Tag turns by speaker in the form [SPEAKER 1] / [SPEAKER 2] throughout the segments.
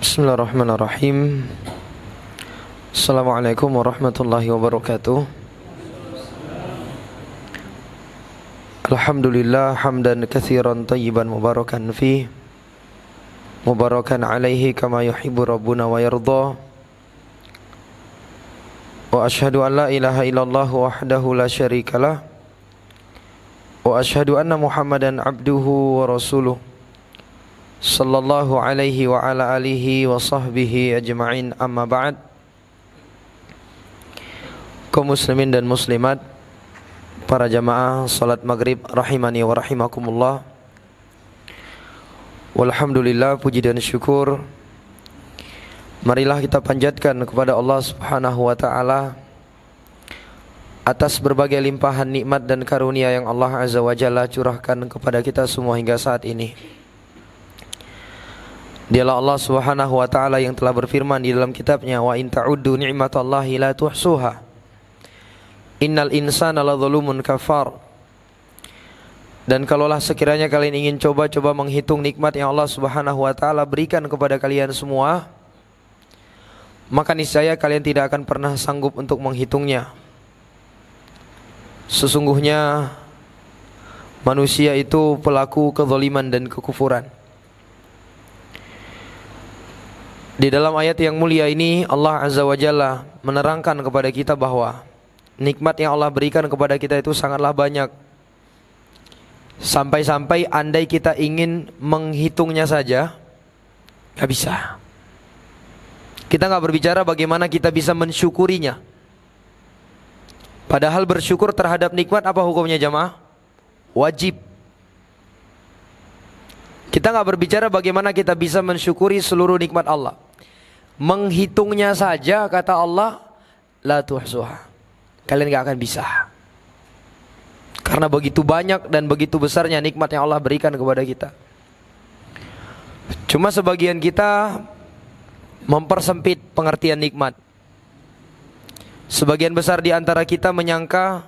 [SPEAKER 1] Bismillahirrahmanirrahim. Assalamualaikum warahmatullahi wabarakatuh. Alhamdulillah hamdan katsiran tayyiban mubarakan fi mubarakan alaihi kama yuhibbu rabbuna wa yarda. Wa ashhadu an la ilaha illallah wahdahu la syarikalah. Wa ashhadu anna Muhammadan abduhu wa rasuluh. Sallallahu alaihi wa ala alihi wa sahbihi ajma'in, amma ba'd. Kaum muslimin dan muslimat, para jamaah salat maghrib rahimani wa rahimakumullah. Walhamdulillah, puji dan syukur marilah kita panjatkan kepada Allah subhanahu wa ta'ala atas berbagai limpahan nikmat dan karunia yang Allah azza wa jalla curahkan kepada kita semua hingga saat ini. Dialah Allah subhanahu wa ta'ala yang telah berfirman di dalam kitabnya, wa in ta'uddu ni'matallahi la tuhsuha innal insana ladzalumun kafar. Dan kalaulah sekiranya kalian ingin coba-coba menghitung nikmat yang Allah subhanahu wa ta'ala berikan kepada kalian semua, maka niscaya kalian tidak akan pernah sanggup untuk menghitungnya. Sesungguhnya manusia itu pelaku kezaliman dan kekufuran. Di dalam ayat yang mulia ini Allah azza wa jalla menerangkan kepada kita bahwa nikmat yang Allah berikan kepada kita itu sangatlah banyak. Sampai-sampai andai kita ingin menghitungnya saja gak bisa. Kita gak berbicara bagaimana kita bisa mensyukurinya. Padahal bersyukur terhadap nikmat apa hukumnya jamaah? Wajib. Kita gak berbicara bagaimana kita bisa mensyukuri seluruh nikmat Allah. Menghitungnya saja kata Allah la tuhsuha, kalian gak akan bisa. Karena begitu banyak dan begitu besarnya nikmat yang Allah berikan kepada kita. Cuma sebagian kita mempersempit pengertian nikmat. Sebagian besar di antara kita menyangka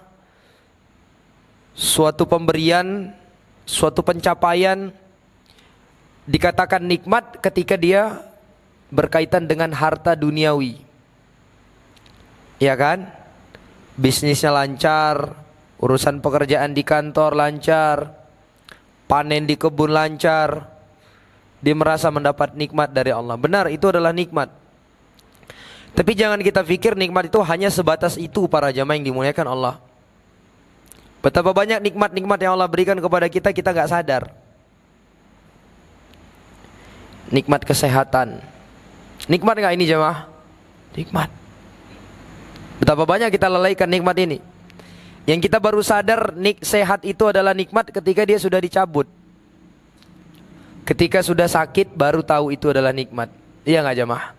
[SPEAKER 1] suatu pemberian, suatu pencapaian dikatakan nikmat ketika dia berkaitan dengan harta duniawi. Ya kan? Bisnisnya lancar, urusan pekerjaan di kantor lancar, panen di kebun lancar. Dia merasa mendapat nikmat dari Allah. Benar, itu adalah nikmat. Tapi jangan kita pikir nikmat itu hanya sebatas itu, para jamaah yang dimuliakan Allah. Betapa banyak nikmat-nikmat yang Allah berikan kepada kita, kita gak sadar. Nikmat kesehatan. Nikmat gak ini jemaah? Nikmat. Betapa banyak kita lalaikan nikmat ini. Yang kita baru sadar sehat itu adalah nikmat ketika dia sudah dicabut. Ketika sudah sakit baru tahu itu adalah nikmat. Iya gak jemaah?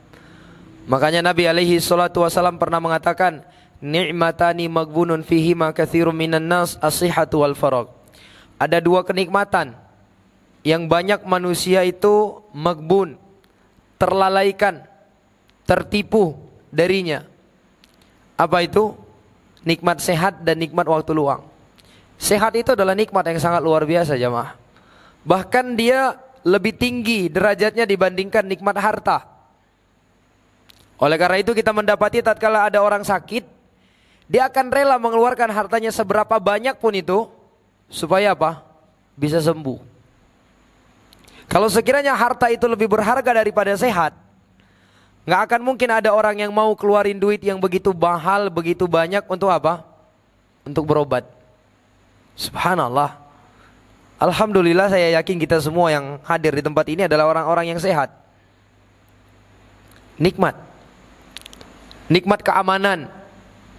[SPEAKER 1] Makanya Nabi alaihi salatu wasalam pernah mengatakan, ni'matani maghbunun fihima katsirun minan nas as-sihhatu wal faragh. Ada dua kenikmatan yang banyak manusia itu maghbun, terlalaikan, tertipu darinya. Apa itu? Nikmat sehat dan nikmat waktu luang. Sehat itu adalah nikmat yang sangat luar biasa jamaah. Bahkan dia lebih tinggi derajatnya dibandingkan nikmat harta. Oleh karena itu kita mendapati tatkala ada orang sakit, dia akan rela mengeluarkan hartanya seberapa banyak pun itu supaya apa? Bisa sembuh. Kalau sekiranya harta itu lebih berharga daripada sehat, nggak akan mungkin ada orang yang mau keluarin duit yang begitu mahal, begitu banyak untuk apa? Untuk berobat. Subhanallah. Alhamdulillah, saya yakin kita semua yang hadir di tempat ini adalah orang-orang yang sehat. Nikmat. Nikmat keamanan.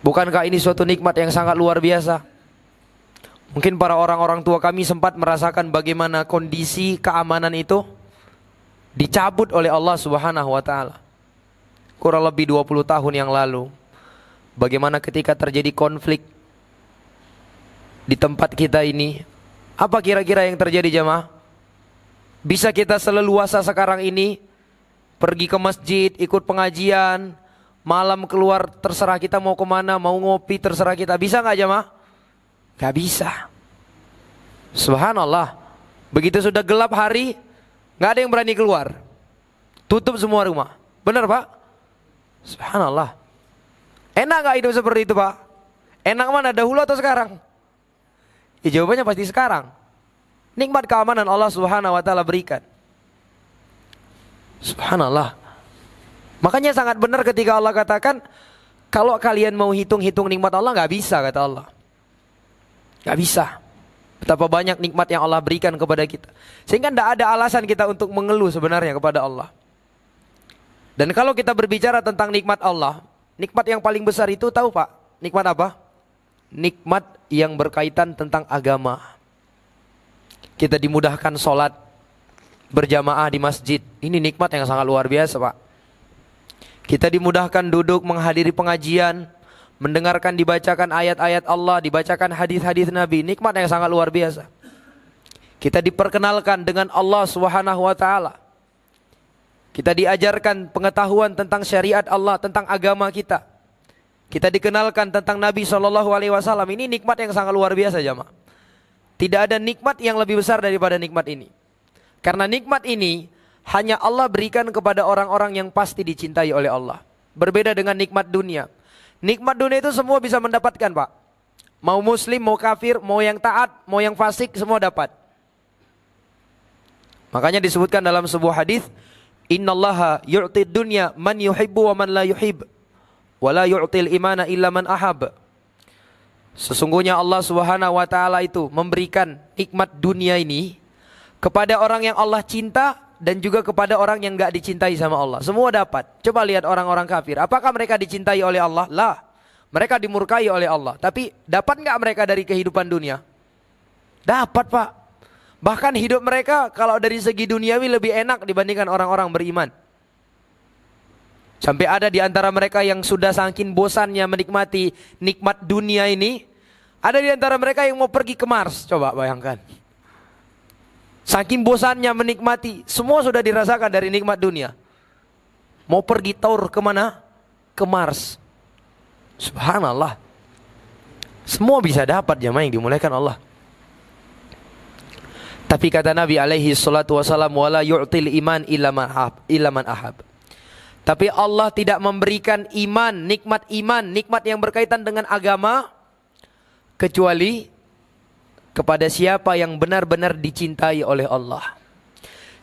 [SPEAKER 1] Bukankah ini suatu nikmat yang sangat luar biasa? Mungkin para orang-orang tua kami sempat merasakan bagaimana kondisi keamanan itu dicabut oleh Allah subhanahu wa ta'ala. Kurang lebih 20 tahun yang lalu. Bagaimana ketika terjadi konflik di tempat kita ini. Apa kira-kira yang terjadi jamaah? Bisa kita seleluasa sekarang ini pergi ke masjid, ikut pengajian, malam keluar terserah kita mau kemana, mau ngopi terserah kita. Bisa gak jamaah? Gak bisa. Subhanallah. Begitu sudah gelap hari, gak ada yang berani keluar. Tutup semua rumah. Benar Pak? Subhanallah. Enak gak hidup seperti itu Pak? Enak mana, dahulu atau sekarang? Ya jawabannya pasti sekarang. Nikmat keamanan Allah Subhanahu wa ta'ala berikan. Subhanallah. Makanya sangat benar ketika Allah katakan, kalau kalian mau hitung-hitung nikmat Allah, gak bisa kata Allah. Gak bisa. Betapa banyak nikmat yang Allah berikan kepada kita. Sehingga tidak ada alasan kita untuk mengeluh sebenarnya kepada Allah. Dan kalau kita berbicara tentang nikmat Allah, nikmat yang paling besar itu tahu Pak? Nikmat apa? Nikmat yang berkaitan tentang agama. Kita dimudahkan sholat berjamaah di masjid. Ini nikmat yang sangat luar biasa Pak. Kita dimudahkan duduk menghadiri pengajian, mendengarkan dibacakan ayat-ayat Allah, dibacakan hadis-hadis Nabi. Nikmat yang sangat luar biasa. Kita diperkenalkan dengan Allah Subhanahu wa ta'ala. Kita diajarkan pengetahuan tentang syariat Allah, tentang agama kita. Kita dikenalkan tentang Nabi SAW. Ini nikmat yang sangat luar biasa jamaah. Tidak ada nikmat yang lebih besar daripada nikmat ini. Karena nikmat ini hanya Allah berikan kepada orang-orang yang pasti dicintai oleh Allah. Berbeda dengan nikmat dunia. Nikmat dunia itu semua bisa mendapatkan Pak. Mau muslim, mau kafir, mau yang taat, mau yang fasik, semua dapat. Makanya disebutkan dalam sebuah hadis, innallaha yu'tid dunya man yuhibbu wa man la yuhib, wa la yu'til imana illa man ahab. Sesungguhnya Allah Subhanahu wa ta'ala itu memberikan nikmat dunia ini kepada orang yang Allah cinta dan juga kepada orang yang gak dicintai sama Allah. Semua dapat. Coba lihat orang-orang kafir. Apakah mereka dicintai oleh Allah? Lah. Mereka dimurkai oleh Allah. Tapi dapat gak mereka dari kehidupan dunia? Dapat Pak. Bahkan hidup mereka kalau dari segi duniawi lebih enak dibandingkan orang-orang beriman. Sampai ada di antara mereka yang sudah saking bosannya menikmati nikmat dunia ini, ada di antara mereka yang mau pergi ke Mars. Coba bayangkan. Saking bosannya menikmati, semua sudah dirasakan dari nikmat dunia. Mau pergi tour kemana? Ke Mars. Subhanallah. Semua bisa dapat jamaah yang dimuliakan Allah. Tapi kata Nabi alaihi salatu wasalam, wala yu'til iman illa man ahab. Tapi Allah tidak memberikan iman, nikmat yang berkaitan dengan agama, kecuali kepada siapa yang benar-benar dicintai oleh Allah.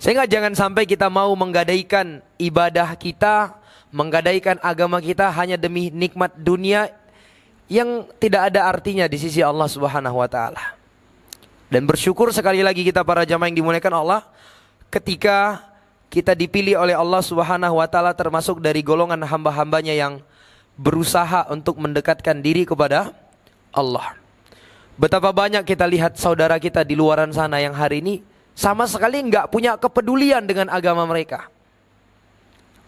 [SPEAKER 1] Sehingga jangan sampai kita mau menggadaikan ibadah kita, menggadaikan agama kita hanya demi nikmat dunia yang tidak ada artinya di sisi Allah Subhanahu wa ta'ala. Dan bersyukur sekali lagi kita para jamaah yang dimuliakan Allah, ketika kita dipilih oleh Allah Subhanahu wa ta'ala termasuk dari golongan hamba-hambanya yang berusaha untuk mendekatkan diri kepada Allah. Betapa banyak kita lihat saudara kita di luaran sana yang hari ini sama sekali nggak punya kepedulian dengan agama mereka.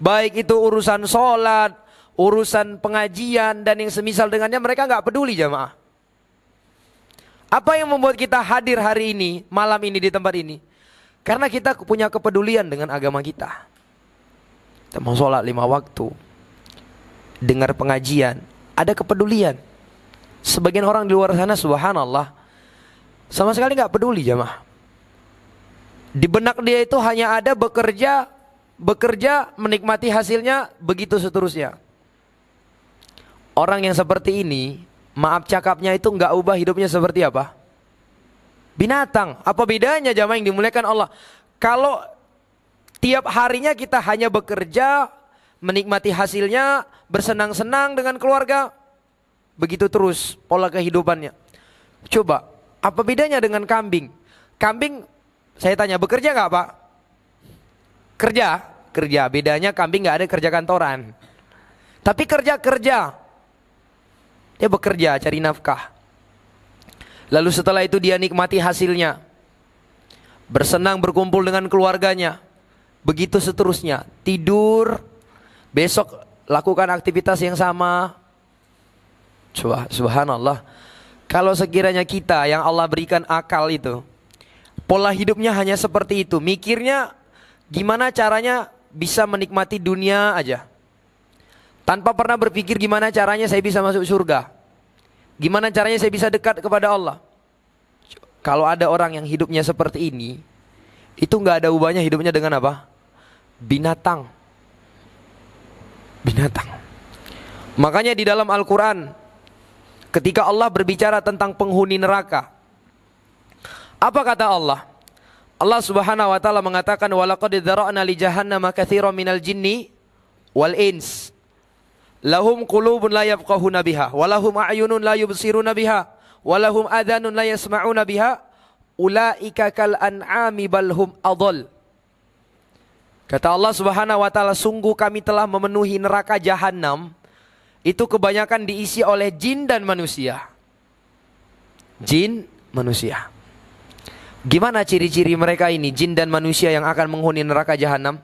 [SPEAKER 1] Baik itu urusan sholat, urusan pengajian dan yang semisal dengannya, mereka nggak peduli jamaah. Apa yang membuat kita hadir hari ini, malam ini di tempat ini? Karena kita punya kepedulian dengan agama kita. Kita mau sholat 5 waktu, dengar pengajian, ada kepedulian. Sebagian orang di luar sana subhanallah sama sekali nggak peduli jamaah. Di benak dia itu hanya ada bekerja, menikmati hasilnya, begitu seterusnya. Orang yang seperti ini, maaf cakapnya itu nggak ubah hidupnya seperti apa? Binatang. Apa bedanya jamaah yang dimuliakan Allah? Kalau tiap harinya kita hanya bekerja, menikmati hasilnya, bersenang-senang dengan keluarga, begitu terus pola kehidupannya. Coba, apa bedanya dengan kambing? Kambing, saya tanya, bekerja nggak Pak? Kerja. Bedanya kambing nggak ada kerja kantoran. Tapi kerja. Dia bekerja, cari nafkah. Lalu setelah itu dia nikmati hasilnya, bersenang berkumpul dengan keluarganya, begitu seterusnya. Tidur, besok lakukan aktivitas yang sama. Subhanallah. Kalau sekiranya kita yang Allah berikan akal itu, pola hidupnya hanya seperti itu, mikirnya gimana caranya bisa menikmati dunia aja, tanpa pernah berpikir gimana caranya saya bisa masuk surga, gimana caranya saya bisa dekat kepada Allah. Kalau ada orang yang hidupnya seperti ini, itu nggak ada ubahnya hidupnya dengan apa? binatang. Binatang. Makanya di dalam Al-Quran, ketika Allah berbicara tentang penghuni neraka, apa kata Allah? Allah Subhanahu wa taala mengatakan, walaqad dzara'na li jahannama katsiran minal jinni wal ins lahum qulubun la yafqahuna biha wa lahum a'yunun la yubsiruna biha wa lahum adhanun la yasma'una biha ulaika kal an'ami bal hum adall. Kata Allah Subhanahu wa taala, sungguh kami telah memenuhi neraka jahanam, itu kebanyakan diisi oleh jin dan manusia. Jin, manusia. Gimana ciri-ciri mereka ini, jin dan manusia yang akan menghuni neraka jahanam?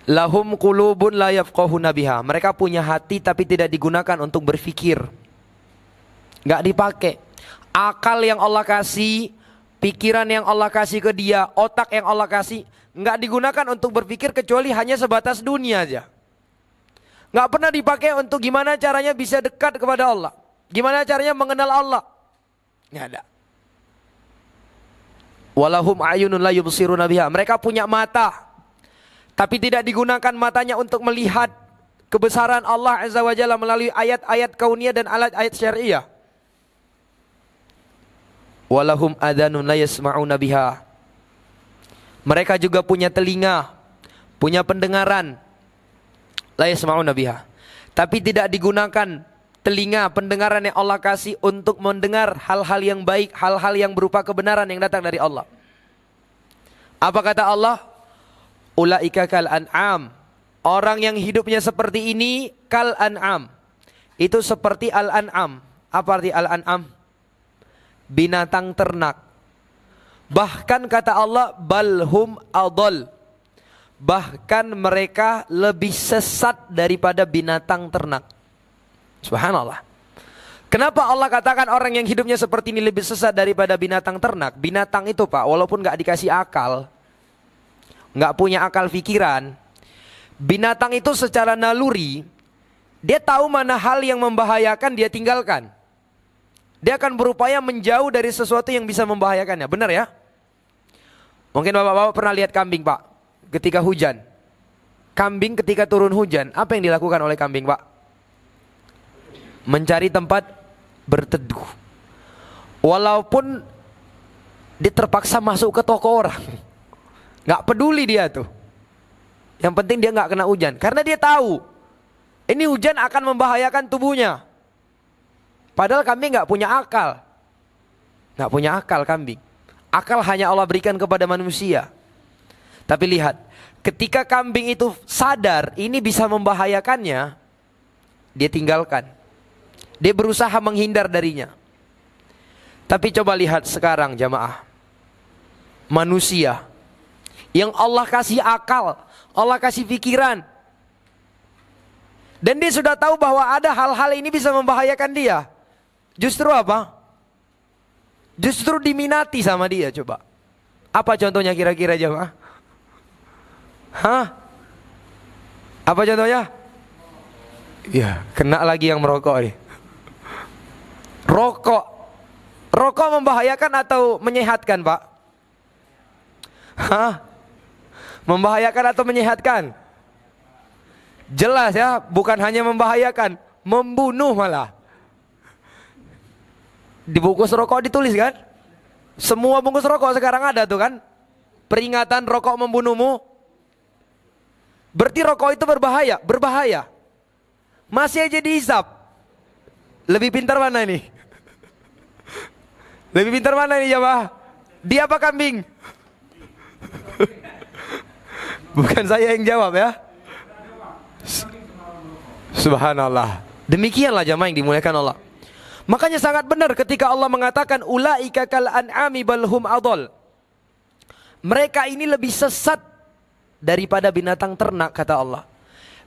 [SPEAKER 1] Lahum qulubun la yafqahuna biha. Mereka punya hati tapi tidak digunakan untuk berpikir. Enggak dipakai. Akal yang Allah kasih, pikiran yang Allah kasih ke dia, otak yang Allah kasih, enggak digunakan untuk berpikir kecuali hanya sebatas dunia aja. Enggak pernah dipakai untuk gimana caranya bisa dekat kepada Allah, gimana caranya mengenal Allah. Enggak ada. Walahum ayunun la yubsiruna biha. Mereka punya mata, tapi tidak digunakan matanya untuk melihat kebesaran Allah Azza wa Jalla melalui ayat-ayat kauniyah dan ayat syariah. Walahum adhanun la yasma'una biha. Mereka juga punya telinga, punya pendengaran, la yasma'una biha, tapi tidak digunakan telinga, pendengaran yang Allah kasih untuk mendengar hal-hal yang baik, hal-hal yang berupa kebenaran yang datang dari Allah. Apa kata Allah? Ulaika kal an'am. Orang yang hidupnya seperti ini kal an'am. Itu seperti al-an'am. Apa arti al-an'am? Binatang ternak. Bahkan kata Allah, balhum adall. Bahkan mereka lebih sesat daripada binatang ternak. Subhanallah. Kenapa Allah katakan orang yang hidupnya seperti ini lebih sesat daripada binatang ternak? Binatang itu Pak, walaupun gak dikasih akal, gak punya akal pikiran, binatang itu secara naluri, dia tahu mana hal yang membahayakan dia tinggalkan. Dia akan berupaya menjauh dari sesuatu yang bisa membahayakannya. Benar ya? Mungkin bapak-bapak pernah lihat kambing Pak, ketika hujan. Kambing ketika turun hujan, apa yang dilakukan oleh kambing Pak? Mencari tempat berteduh. Walaupun dia terpaksa masuk ke toko orang, gak peduli dia tuh. Yang penting dia gak kena hujan, karena dia tahu ini hujan akan membahayakan tubuhnya. Padahal kambing gak punya akal. Gak punya akal kambing. Akal hanya Allah berikan kepada manusia. Tapi lihat, ketika kambing itu sadar ini bisa membahayakannya, dia tinggalkan. Dia berusaha menghindar darinya. Tapi coba lihat sekarang jamaah, manusia yang Allah kasih akal, Allah kasih pikiran, dan dia sudah tahu bahwa ada hal-hal ini bisa membahayakan dia. Justru apa? Justru diminati sama dia. Coba, apa contohnya kira-kira jamaah? Hah? Apa contohnya? Ya, kena lagi yang merokok nih. Rokok. Rokok membahayakan atau menyehatkan Pak? Hah? Membahayakan atau menyehatkan? Jelas ya, bukan hanya membahayakan, membunuh malah. Di bungkus rokok ditulis kan? Semua bungkus rokok sekarang ada tuh kan? Peringatan rokok membunuhmu. Berarti rokok itu berbahaya, berbahaya. Masih aja dihisap. Lebih pintar mana ini? Lebih pintar mana ini jamaah? Dia apa kambing? Bukan saya yang jawab ya. Subhanallah. Demikianlah jamaah yang dimuliakan Allah. Makanya sangat benar ketika Allah mengatakan ulaika kal an'ami bal hum adall. Mereka ini lebih sesat daripada binatang ternak kata Allah.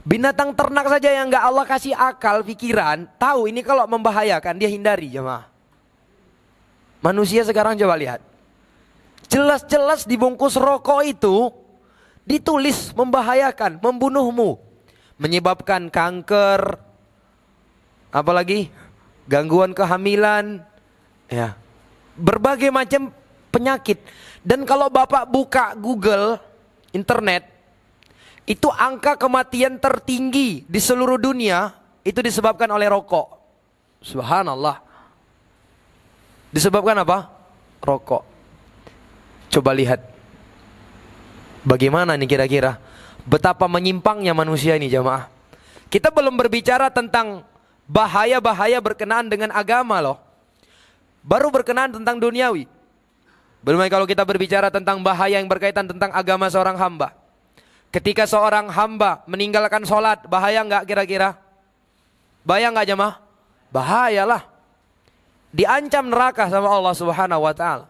[SPEAKER 1] Binatang ternak saja yang enggak Allah kasih akal, pikiran, tahu ini kalau membahayakan dia hindari jemaah. Manusia sekarang coba lihat. Jelas-jelas di bungkus rokok itu ditulis membahayakan, membunuhmu, menyebabkan kanker, apalagi gangguan kehamilan, ya, berbagai macam penyakit. Dan kalau Bapak buka Google, internet, Itu angka kematian tertinggi di seluruh dunia itu disebabkan oleh rokok. Subhanallah. Disebabkan apa? Rokok. Coba lihat. Bagaimana nih kira-kira? Betapa menyimpangnya manusia ini jamaah. Kita belum berbicara tentang bahaya-bahaya berkenaan dengan agama loh. Baru berkenaan tentang duniawi. Belum lagi kalau kita berbicara tentang bahaya yang berkaitan tentang agama seorang hamba. Ketika seorang hamba meninggalkan sholat, bahaya nggak kira-kira? Bahaya nggak jemaah? Bahayalah. Diancam neraka sama Allah Subhanahu wa taala.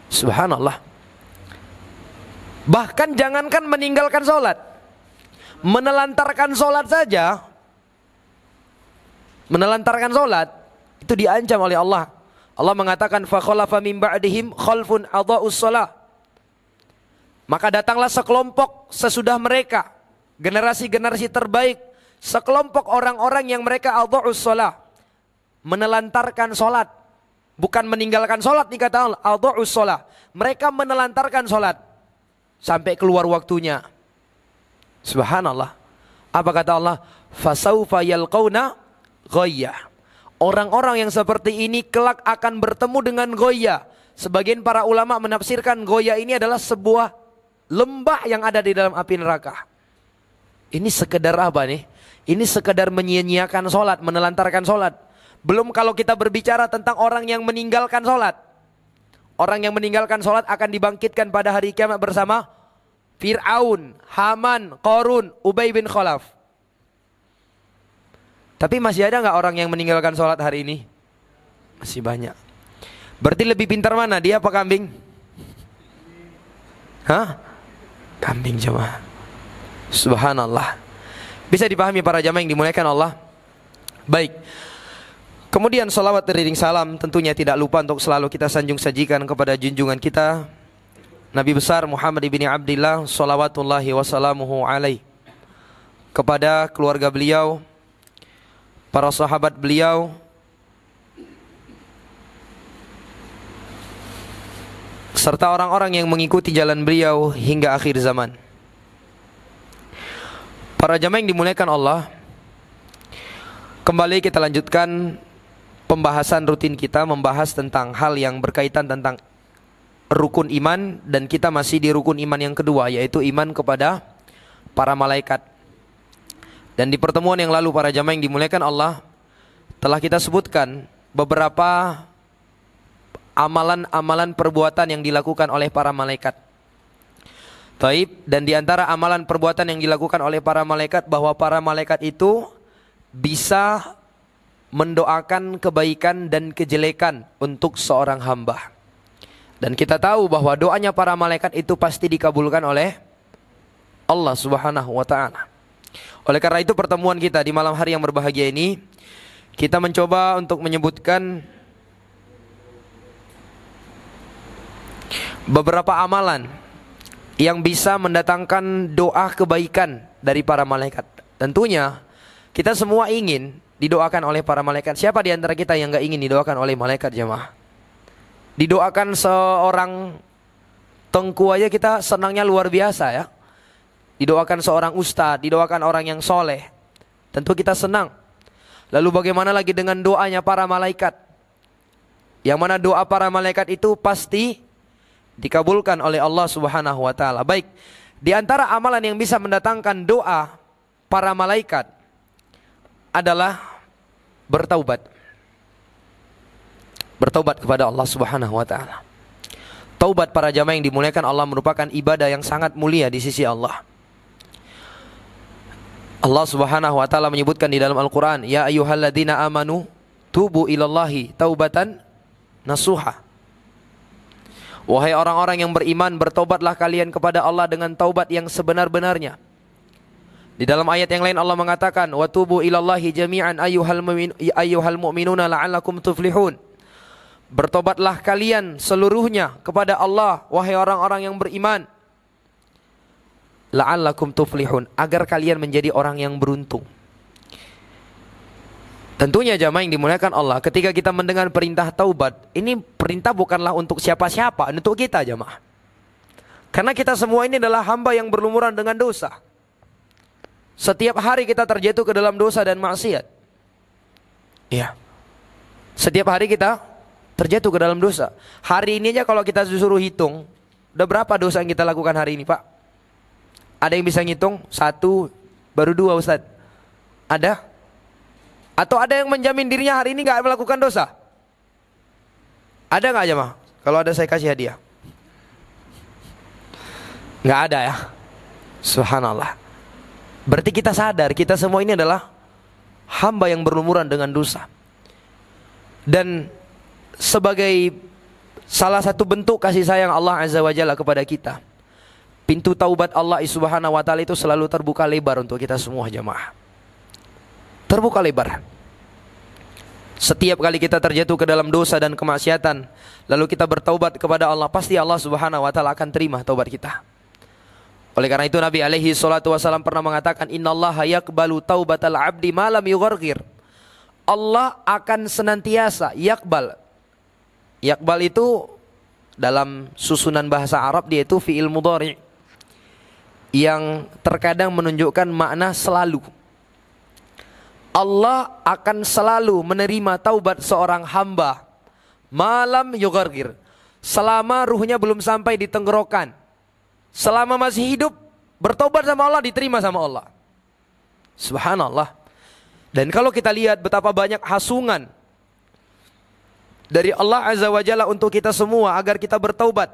[SPEAKER 1] Subhanallah. Bahkan jangankan meninggalkan sholat, menelantarkan sholat saja, menelantarkan sholat itu diancam oleh Allah. Allah mengatakan fa khalafa min ba'dihim khalfun adha'us shalah. Maka datanglah sekelompok sesudah mereka, generasi-generasi terbaik, sekelompok orang-orang yang mereka adha'us shalah, menelantarkan sholat, bukan meninggalkan sholat nih kata Allah, adha'us shalah. Mereka menelantarkan sholat sampai keluar waktunya. Subhanallah. Apa kata Allah? Fasaufa yalqauna ghayya. Orang-orang yang seperti ini kelak akan bertemu dengan goya. Sebagian para ulama menafsirkan goya ini adalah sebuah lembah yang ada di dalam api neraka. Ini sekedar apa nih? Ini sekedar menyia-nyiakan sholat, menelantarkan sholat. Belum kalau kita berbicara tentang orang yang meninggalkan sholat. Orang yang meninggalkan sholat akan dibangkitkan pada hari kiamat bersama Fir'aun, Haman, Qarun, Ubay bin Khalaf. Tapi masih ada nggak orang yang meninggalkan sholat hari ini? Masih banyak. Berarti lebih pintar mana? Dia apa kambing? Hah? Kambing jemaah. Subhanallah. Bisa dipahami para jamaah yang dimuliakan Allah? Baik. Kemudian salawat beriring salam tentunya tidak lupa untuk selalu kita sanjung sajikan kepada junjungan kita Nabi besar Muhammad ibn Abdillah salawatullahi wassalamuhu alaih, kepada keluarga beliau, para sahabat beliau, serta orang-orang yang mengikuti jalan beliau hingga akhir zaman. Para jamaah yang dimuliakan Allah, kembali kita lanjutkan pembahasan rutin kita, membahas tentang hal yang berkaitan tentang rukun iman, dan kita masih di rukun iman yang kedua, yaitu iman kepada para malaikat. Dan di pertemuan yang lalu para jamaah yang dimuliakan Allah, telah kita sebutkan beberapa amalan-amalan perbuatan yang dilakukan oleh para malaikat. Taib, dan di antara amalan perbuatan yang dilakukan oleh para malaikat, bahwa para malaikat itu bisa mendoakan kebaikan dan kejelekan untuk seorang hamba. Dan kita tahu bahwa doanya para malaikat itu pasti dikabulkan oleh Allah Subhanahu wa ta'ala. Oleh karena itu pertemuan kita di malam hari yang berbahagia ini, kita mencoba untuk menyebutkan beberapa amalan yang bisa mendatangkan doa kebaikan dari para malaikat. Tentunya kita semua ingin didoakan oleh para malaikat. Siapa di antara kita yang gak ingin didoakan oleh malaikat jemaah? Didoakan seorang tengku aja kita senangnya luar biasa ya. Didoakan seorang ustadz, didoakan orang yang soleh, tentu kita senang. Lalu bagaimana lagi dengan doanya para malaikat? Yang mana doa para malaikat itu pasti dikabulkan oleh Allah Subhanahu wa ta'ala. Baik, di antara amalan yang bisa mendatangkan doa para malaikat adalah bertaubat. Bertaubat kepada Allah Subhanahu wa ta'ala. Taubat para jamaah yang dimuliakan Allah merupakan ibadah yang sangat mulia di sisi Allah. Allah Subhanahu wa ta'ala menyebutkan di dalam Al-Quran, ya ayyuhalladzina amanu tubu ilallahi taubatan nasuha. Wahai orang-orang yang beriman, bertobatlah kalian kepada Allah dengan taubat yang sebenar-benarnya. Di dalam ayat yang lain Allah mengatakan, wa tubu ilallahi jami'an ayyuhal mu'minuna la'allakum tuflihun. Bertobatlah kalian seluruhnya kepada Allah, wahai orang-orang yang beriman, la'allakum tuflihun, agar kalian menjadi orang yang beruntung. Tentunya jamaah yang dimuliakan Allah, ketika kita mendengar perintah taubat, ini perintah bukanlah untuk siapa-siapa, untuk kita jamaah. Karena kita semua ini adalah hamba yang berlumuran dengan dosa. Setiap hari kita terjatuh ke dalam dosa dan maksiat. Iya. Setiap hari kita terjatuh ke dalam dosa. Hari ini aja kalau kita disuruh hitung, udah berapa dosa yang kita lakukan hari ini, Pak? Ada yang bisa ngitung? 1, baru 2, Ustaz. Ada? Atau ada yang menjamin dirinya hari ini gak melakukan dosa? Ada gak jemaah? Kalau ada saya kasih hadiah. Gak ada ya? Subhanallah. Berarti kita sadar kita semua ini adalah hamba yang berlumuran dengan dosa. Dan sebagai salah satu bentuk kasih sayang Allah Azza wa Jalla kepada kita, pintu taubat Allah Subhanahu wa taala itu selalu terbuka lebar untuk kita semua jemaah. Terbuka lebar. Setiap kali kita terjatuh ke dalam dosa dan kemaksiatan, lalu kita bertaubat kepada Allah, pasti Allah Subhanahu wa taala akan terima taubat kita. Oleh karena itu Nabi alaihi salatu wasallam pernah mengatakan, innallaha yaqbalu taubatal abdi ma lam yugharghir. Allah akan senantiasa yakbal. Yakbal itu dalam susunan bahasa Arab dia itu fi'il mudhari yang terkadang menunjukkan makna selalu. Allah akan selalu menerima taubat seorang hamba malam yugharghir, selama ruhnya belum sampai di tenggorokan. Selama masih hidup, bertobat sama Allah, diterima sama Allah. Subhanallah. Dan kalau kita lihat betapa banyak hasungan dari Allah Azza wa Jalla untuk kita semua agar kita bertaubat.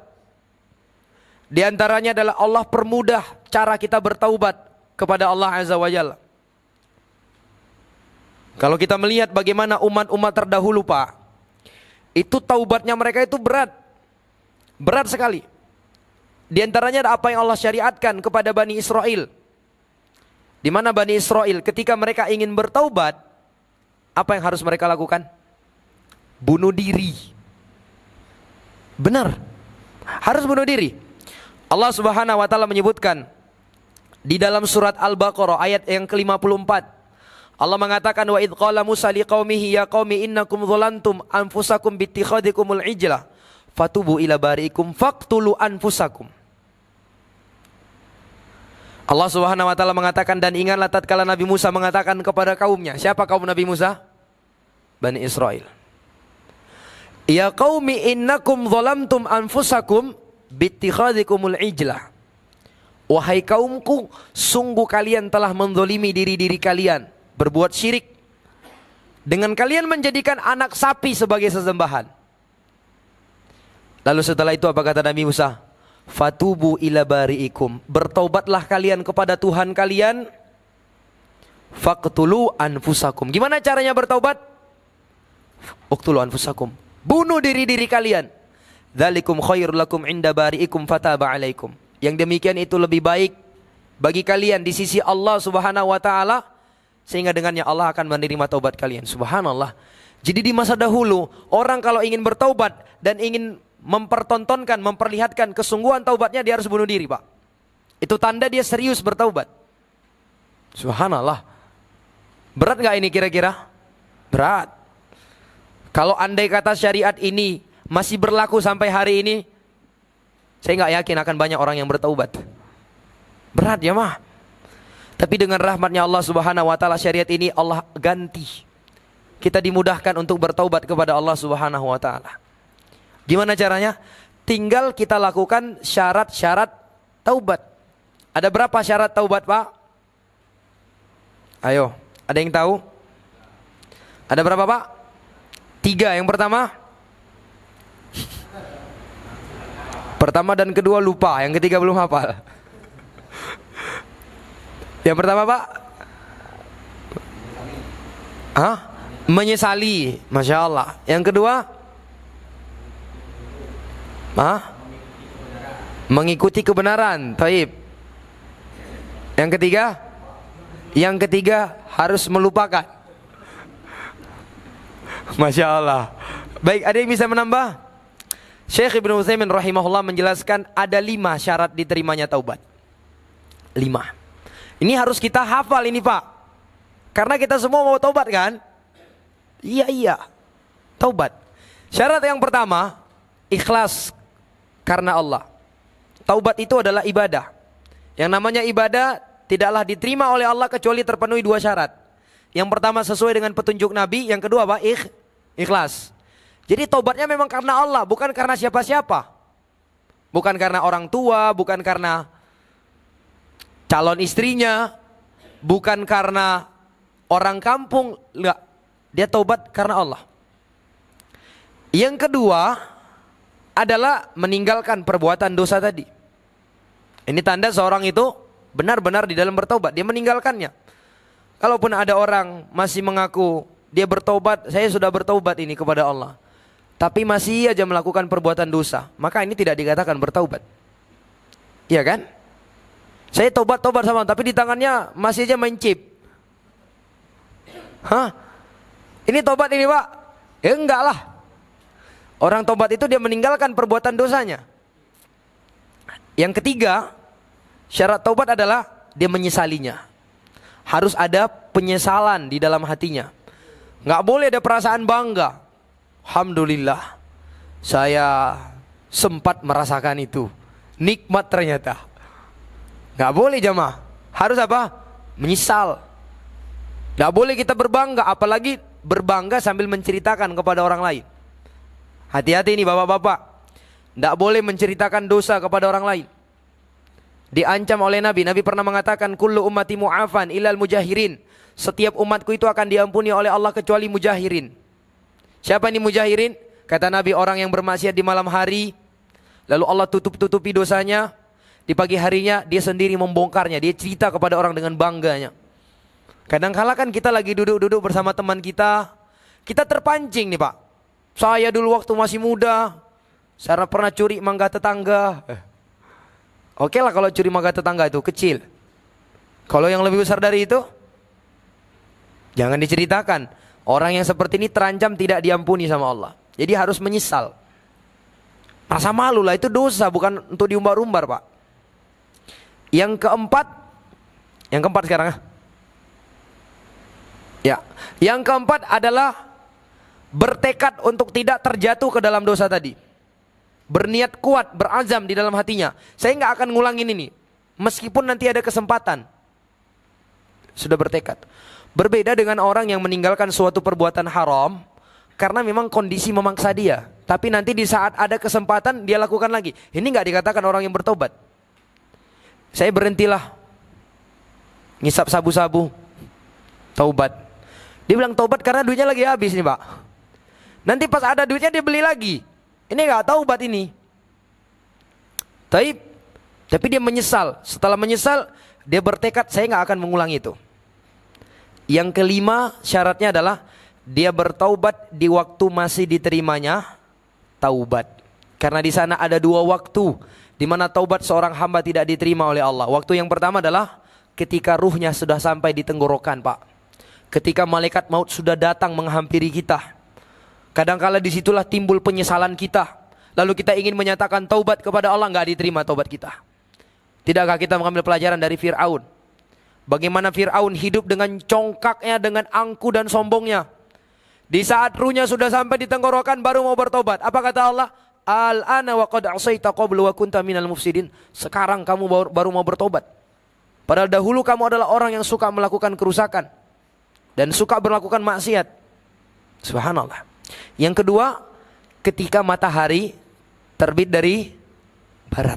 [SPEAKER 1] Di antaranya adalah Allah permudah cara kita bertaubat kepada Allah Azza wa Jalla. Kalau kita melihat bagaimana umat-umat terdahulu, Pak, itu taubatnya mereka itu berat. Berat sekali. Di antaranya ada apa yang Allah syariatkan kepada Bani Israel. Di mana Bani Israel ketika mereka ingin bertaubat, apa yang harus mereka lakukan? Bunuh diri. Benar. Harus bunuh diri. Allah Subhanahu wa taala menyebutkan di dalam surat Al-Baqarah ayat yang ke-54. Allah mengatakan, wa idh qala Musa liqaumihi ya qaumi innakum dzalantum anfusakum bittikhadikumul ijla fatubu ila bariikum faqtulu anfusakum. Allah Subhanahu wa taala mengatakan, dan ingatlah tatkala Nabi Musa mengatakan kepada kaumnya. Siapa kaum Nabi Musa? Bani Israel. Ya qaumi innakum dzalamtum anfusakum bittikhadikumul ijla. Wahai kaumku, sungguh kalian telah menzalimi diri-diri kalian, berbuat syirik dengan kalian menjadikan anak sapi sebagai sesembahan. Lalu setelah itu apa kata Nabi Musa? Fatubu ila bari'ikum, bertaubatlah kalian kepada Tuhan kalian. Faqtulu anfusakum. Gimana caranya bertaubat? Uqtulu anfusakum, bunuh diri-diri kalian. Dzalikum khairul lakum inda bari'ikum fataba alaikum. Yang demikian itu lebih baik bagi kalian di sisi Allah Subhanahu wa taala, sehingga dengannya Allah akan menerima taubat kalian. Subhanallah. Jadi di masa dahulu orang kalau ingin bertaubat dan ingin mempertontonkan, memperlihatkan kesungguhan taubatnya, dia harus bunuh diri, Pak. Itu tanda dia serius bertaubat. Subhanallah. Berat gak ini kira-kira? Berat. Kalau andai kata syariat ini masih berlaku sampai hari ini, saya gak yakin akan banyak orang yang bertaubat. Berat ya mah. Tapi dengan rahmatnya Allah Subhanahu wa taala, syariat ini Allah ganti. Kita dimudahkan untuk bertaubat kepada Allah Subhanahu wa taala. Gimana caranya? Tinggal kita lakukan syarat-syarat taubat. Ada berapa syarat taubat, Pak? Ayo, ada yang tahu? Ada berapa, Pak? 3. Yang pertama? Pertama dan kedua lupa, yang ketiga belum hafal. Yang pertama, Pak? Hah? Menyesali, Masya Allah. Yang kedua? Mengikuti kebenaran. Taib. Yang ketiga? Yang ketiga harus melupakan. Masya Allah. Baik, ada yang bisa menambah? Syekh Ibnu Utsaimin rahimahullah menjelaskan ada 5 syarat diterimanya taubat. 5. Ini harus kita hafal ini, Pak. Karena kita semua mau taubat kan? Iya. Taubat. Syarat yang pertama, ikhlas karena Allah. taubat itu adalah ibadah. Yang namanya ibadah tidaklah diterima oleh Allah kecuali terpenuhi 2 syarat. Yang pertama sesuai dengan petunjuk Nabi, yang kedua apa? Ikhlas. Jadi taubatnya memang karena Allah, bukan karena siapa-siapa. Bukan karena orang tua, bukan karena calon istrinya, bukan karena orang kampung, enggak. Dia taubat karena Allah. Yang kedua adalah meninggalkan perbuatan dosa tadi. Ini tanda seorang itu benar-benar di dalam bertaubat, dia meninggalkannya. Kalaupun ada orang masih mengaku dia bertaubat, saya sudah bertaubat ini kepada Allah, tapi masih aja melakukan perbuatan dosa, maka ini tidak dikatakan bertaubat. Iya kan? Saya tobat sama Allah, tapi di tangannya masih aja main chip. Hah? Ini tobat ini Pak? Ya enggak lah. Orang tobat itu dia meninggalkan perbuatan dosanya. Yang ketiga, syarat taubat adalah dia menyesalinya. Harus ada penyesalan di dalam hatinya. Nggak boleh ada perasaan bangga. Alhamdulillah, saya sempat merasakan itu. Nikmat ternyata. Nggak boleh jamaah. Harus apa? Menyesal. Nggak boleh kita berbangga, apalagi berbangga sambil menceritakan kepada orang lain. Hati-hati ini bapak-bapak. Tidak boleh menceritakan dosa kepada orang lain. Diancam oleh Nabi. Nabi pernah mengatakan, kullu ummati mu'afan ilal mujahirin. Setiap umatku itu akan diampuni oleh Allah kecuali mujahirin. Siapa ini mujahirin? Kata Nabi, orang yang bermaksiat di malam hari, lalu Allah tutupi dosanya. Di pagi harinya dia sendiri membongkarnya. Dia cerita kepada orang dengan bangganya. Kadang-kala kan kita lagi duduk-duduk bersama teman kita. Kita terpancing nih Pak. Saya dulu waktu masih muda, saya pernah curi mangga tetangga. Oke lah kalau curi mangga tetangga itu kecil. Kalau yang lebih besar dari itu, jangan diceritakan. Orang yang seperti ini terancam tidak diampuni sama Allah. Jadi harus menyesal. Rasa malu lah, itu dosa, bukan untuk diumbar-umbar Pak. Yang keempat sekarang. Ya, yang keempat adalah bertekad untuk tidak terjatuh ke dalam dosa tadi. Berniat kuat, berazam di dalam hatinya. Saya nggak akan ngulangin ini, meskipun nanti ada kesempatan. Sudah bertekad. Berbeda dengan orang yang meninggalkan suatu perbuatan haram karena memang kondisi memaksa dia. Tapi nanti di saat ada kesempatan dia lakukan lagi. Ini nggak dikatakan orang yang bertobat. Saya berhentilah ngisap sabu-sabu, taubat. Dia bilang taubat karena duitnya lagi habis nih Pak. Nanti pas ada duitnya dia beli lagi. Ini gak taubat ini. Tapi dia menyesal. Setelah menyesal, dia bertekad saya gak akan mengulangi itu. Yang kelima syaratnya adalah dia bertaubat di waktu masih diterimanya taubat. Karena di sana ada 2 waktu di mana taubat seorang hamba tidak diterima oleh Allah. Waktu yang pertama adalah ketika ruhnya sudah sampai di tenggorokan Pak. Ketika malaikat maut sudah datang menghampiri kita. Kadangkala disitulah timbul penyesalan kita. Lalu kita ingin menyatakan taubat kepada Allah, nggak diterima taubat kita. Tidakkah kita mengambil pelajaran dari Fir'aun? Bagaimana Fir'aun hidup dengan congkaknya, dengan angku dan sombongnya. Di saat ruhnya sudah sampai di tenggorokan baru mau bertobat. Apa kata Allah? Al-ana wa qad asaita qablu wa kunta minal mufsidin. Sekarang kamu baru mau bertobat. Padahal dahulu kamu adalah orang yang suka melakukan kerusakan dan suka melakukan maksiat. Subhanallah. Yang kedua, ketika matahari terbit dari barat.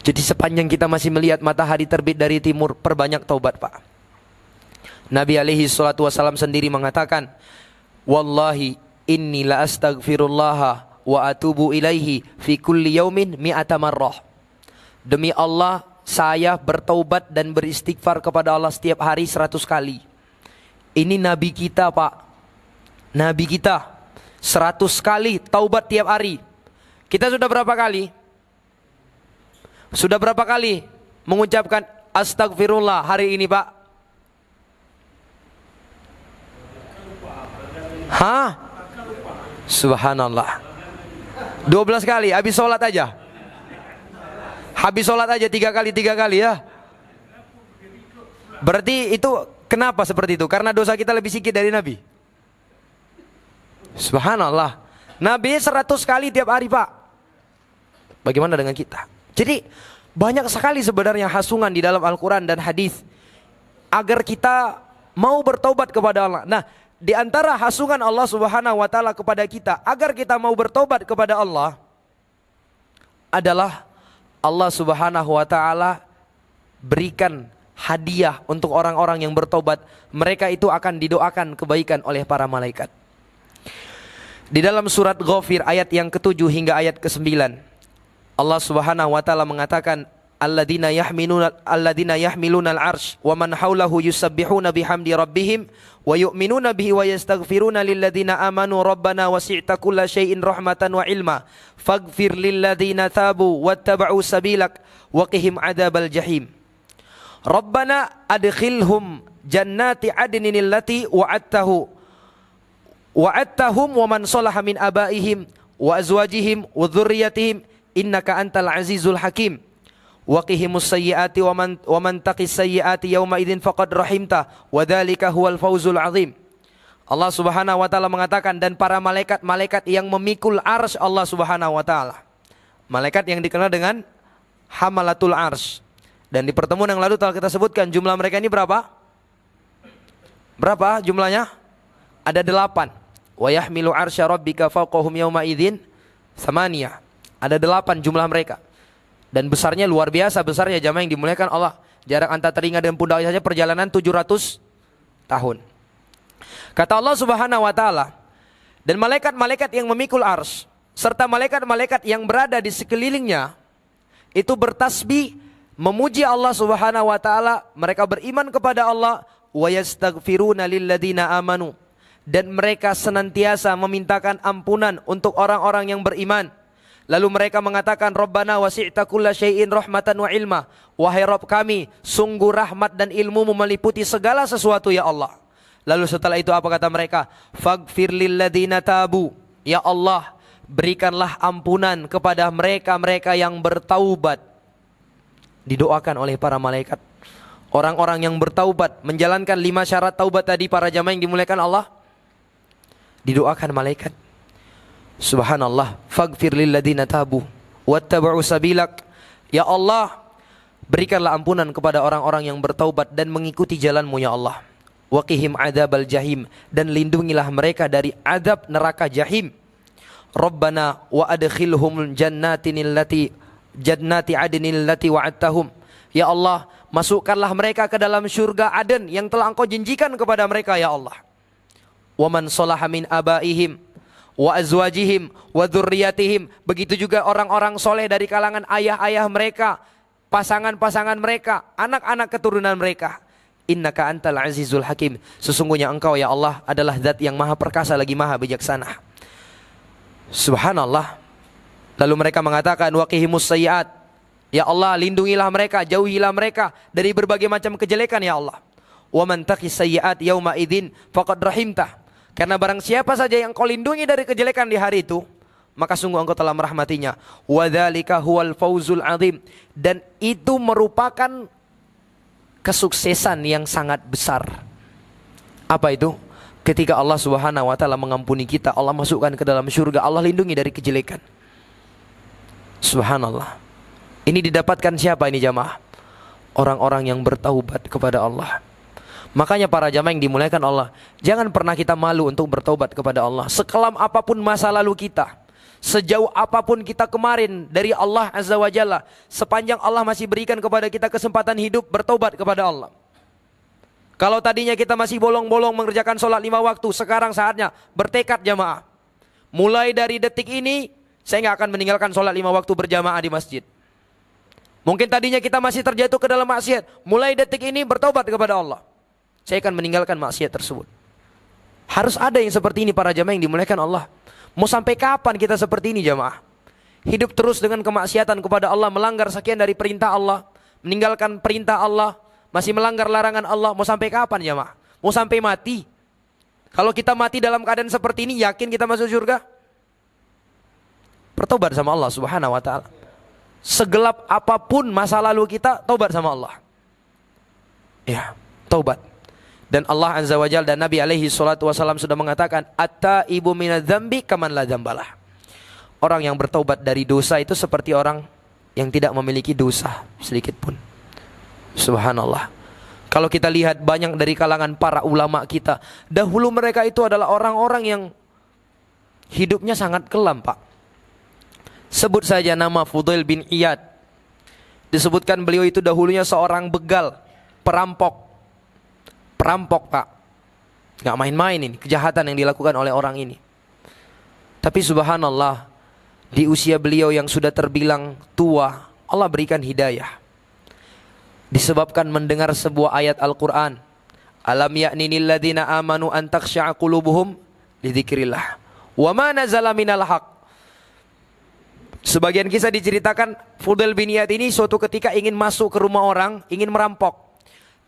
[SPEAKER 1] Jadi sepanjang kita masih melihat matahari terbit dari timur, perbanyak taubat Pak. Nabi alaihi salatu wasallam sendiri mengatakan, wallahi inni la astaghfirullah wa atubu ilaihi fi kulli yaumin mi'ata marrah. Demi Allah, saya bertaubat dan beristighfar kepada Allah setiap hari 100 kali. Ini Nabi kita Pak. Nabi kita 100 kali taubat tiap hari. Kita sudah berapa kali? Sudah berapa kali mengucapkan astagfirullah hari ini Pak? Hah? Subhanallah. 12 kali habis sholat aja. Habis sholat aja 3 kali ya. Berarti itu kenapa seperti itu? Karena dosa kita lebih sedikit dari Nabi. Subhanallah. Nabi 100 kali tiap hari Pak. Bagaimana dengan kita? Jadi banyak sekali sebenarnya hasungan di dalam Al-Quran dan hadis agar kita mau bertobat kepada Allah. Nah, di antara hasungan Allah Subhanahu wa taala kepada kita agar kita mau bertobat kepada Allah adalah Allah Subhanahu wa taala berikan hadiah untuk orang-orang yang bertobat. Mereka itu akan didoakan kebaikan oleh para malaikat. Di dalam surat Ghafir ayat yang ke-7 hingga ayat ke-9, Allah Subhanahu wa taala mengatakan, alladzina yahmiluna al-'arsy wa man haulahu yusabbihuna bihamdi rabbihim wa yu'minuna bihi wa yastaghfiruna lilladzina amanu rabbana wasi'ta kulla syai'in rahmatan wa ilma faghfir lilladzina tabu wattaba'u sabilak wa qihim adzabal jahim. Rabbana adkhilhum jannati adnin allati wa'adtahum wa man salaha min abaihim wa azwajihim wa dzurriyyatihim innaka antal azizul hakim. Wa qihimus sayyiati wa man taqis sayyiati yauma idzin faqad rahimta wa dzalika huwal fawzul azim. Allah Subhanahu wa taala mengatakan, dan para malaikat-malaikat yang memikul arsy Allah Subhanahu wa taala. Malaikat yang dikenal dengan hamalatul arsy. Dan di pertemuan yang lalu telah kita sebutkan jumlah mereka ini berapa? Berapa jumlahnya? Ada 8. Wa yahmilu arsya rabbika fawqahum yauma idzin tsamaniyah. Ada 8 jumlah mereka. Dan besarnya luar biasa besarnya jamaah yang dimuliakan Allah. Jarak antara telinga dan pundak saja perjalanan 700 tahun. Kata Allah Subhanahu wa taala, dan malaikat-malaikat yang memikul arsy serta malaikat-malaikat yang berada di sekelilingnya itu bertasbih memuji Allah Subhanahu wa taala. Mereka beriman kepada Allah, wa yastaghfiruna lilladzina amanu, dan mereka senantiasa memintakan ampunan untuk orang-orang yang beriman. Lalu mereka mengatakan, Rabbana wasi'ta kulla syai'in rahmatan wa ilma. Wahai Rabb kami, sungguh rahmat dan ilmu meliputi segala sesuatu ya Allah. Lalu setelah itu apa kata mereka? Faghfir lilladzina tabu. Ya Allah, berikanlah ampunan kepada mereka-mereka yang bertaubat. Didoakan oleh para malaikat. Orang-orang yang bertaubat, menjalankan 5 syarat taubat tadi para jamaah yang dimuliakan Allah, didoakan malaikat. Subhanallah, faghfir lilladzina tabu wattaba'u sabilak. Ya Allah, berikanlah ampunan kepada orang-orang yang bertaubat dan mengikuti jalanmu ya Allah. Wa qihim adzabal jahim, dan lindungilah mereka dari azab neraka jahim. Rabbana wa adkhilhum jannati adnil lati wa'adtahum. Ya Allah, masukkanlah mereka ke dalam surga Aden yang telah Engkau janjikan kepada mereka ya Allah. Wa man salaha min abaihim wa azwajihim wa dzurriyyatihim, begitu juga orang-orang soleh dari kalangan ayah-ayah mereka, pasangan-pasangan mereka, anak-anak keturunan mereka. Innaka antal azizul hakim, sesungguhnya Engkau ya Allah adalah zat yang maha perkasa lagi maha bijaksana. Subhanallah. Lalu mereka mengatakan, waqihimus sayyiat, ya Allah lindungilah mereka, jauhilah mereka dari berbagai macam kejelekan ya Allah. Wa man taqis sayyiat yauma idzin faqad rahimtah, karena barang siapa saja yang Kau lindungi dari kejelekan di hari itu, maka sungguh Engkau telah merahmatinya. Wa dzalika huwal fawzul azim, dan itu merupakan kesuksesan yang sangat besar. Apa itu? Ketika Allah Subhanahu wa taala mengampuni kita, Allah masukkan ke dalam surga, Allah lindungi dari kejelekan. Subhanallah. Ini didapatkan siapa ini jamaah? Orang-orang yang bertaubat kepada Allah. Makanya para jamaah yang dimuliakan Allah, jangan pernah kita malu untuk bertaubat kepada Allah. Sekelam apapun masa lalu kita, sejauh apapun kita kemarin dari Allah Azza wa Jalla, sepanjang Allah masih berikan kepada kita kesempatan hidup, bertaubat kepada Allah. Kalau tadinya kita masih bolong-bolong mengerjakan sholat 5 waktu, sekarang saatnya bertekad jamaah. Mulai dari detik ini, saya nggak akan meninggalkan sholat 5 waktu berjamaah di masjid. Mungkin tadinya kita masih terjatuh ke dalam maksiat, mulai detik ini bertaubat kepada Allah. Saya akan meninggalkan maksiat tersebut. Harus ada yang seperti ini para jamaah yang dimuliakan Allah. Mau sampai kapan kita seperti ini jamaah? Hidup terus dengan kemaksiatan kepada Allah, melanggar sekian dari perintah Allah, meninggalkan perintah Allah, masih melanggar larangan Allah. Mau sampai kapan jamaah? Mau sampai mati? Kalau kita mati dalam keadaan seperti ini, yakin kita masuk surga? Bertobat sama Allah Subhanahu wa taala. Segelap apapun masa lalu kita, taubat sama Allah. Ya, taubat. Dan Allah Azza wa Jalla dan Nabi alaihi salatu wasallam sudah mengatakan, at-taibu minadz dzambi kaman la dzambalah. Orang yang bertaubat dari dosa itu seperti orang yang tidak memiliki dosa sedikit pun. Subhanallah. Kalau kita lihat banyak dari kalangan para ulama kita, dahulu mereka itu adalah orang-orang yang hidupnya sangat kelam, Pak. Sebut saja nama Fudail bin Iyad. Disebutkan beliau itu dahulunya seorang begal, perampok. Perampok, Pak. Gak main-main ini, kejahatan yang dilakukan oleh orang ini. Tapi subhanallah, di usia beliau yang sudah terbilang tua, Allah berikan hidayah. Disebabkan mendengar sebuah ayat Al-Quran. Alam ya'ninil ladhina amanu an takhsha'a qulubuhum li dzikrillah wa ma nazala minal haq. Sebagian kisah diceritakan Fudail bin Iyad ini suatu ketika ingin masuk ke rumah orang, ingin merampok.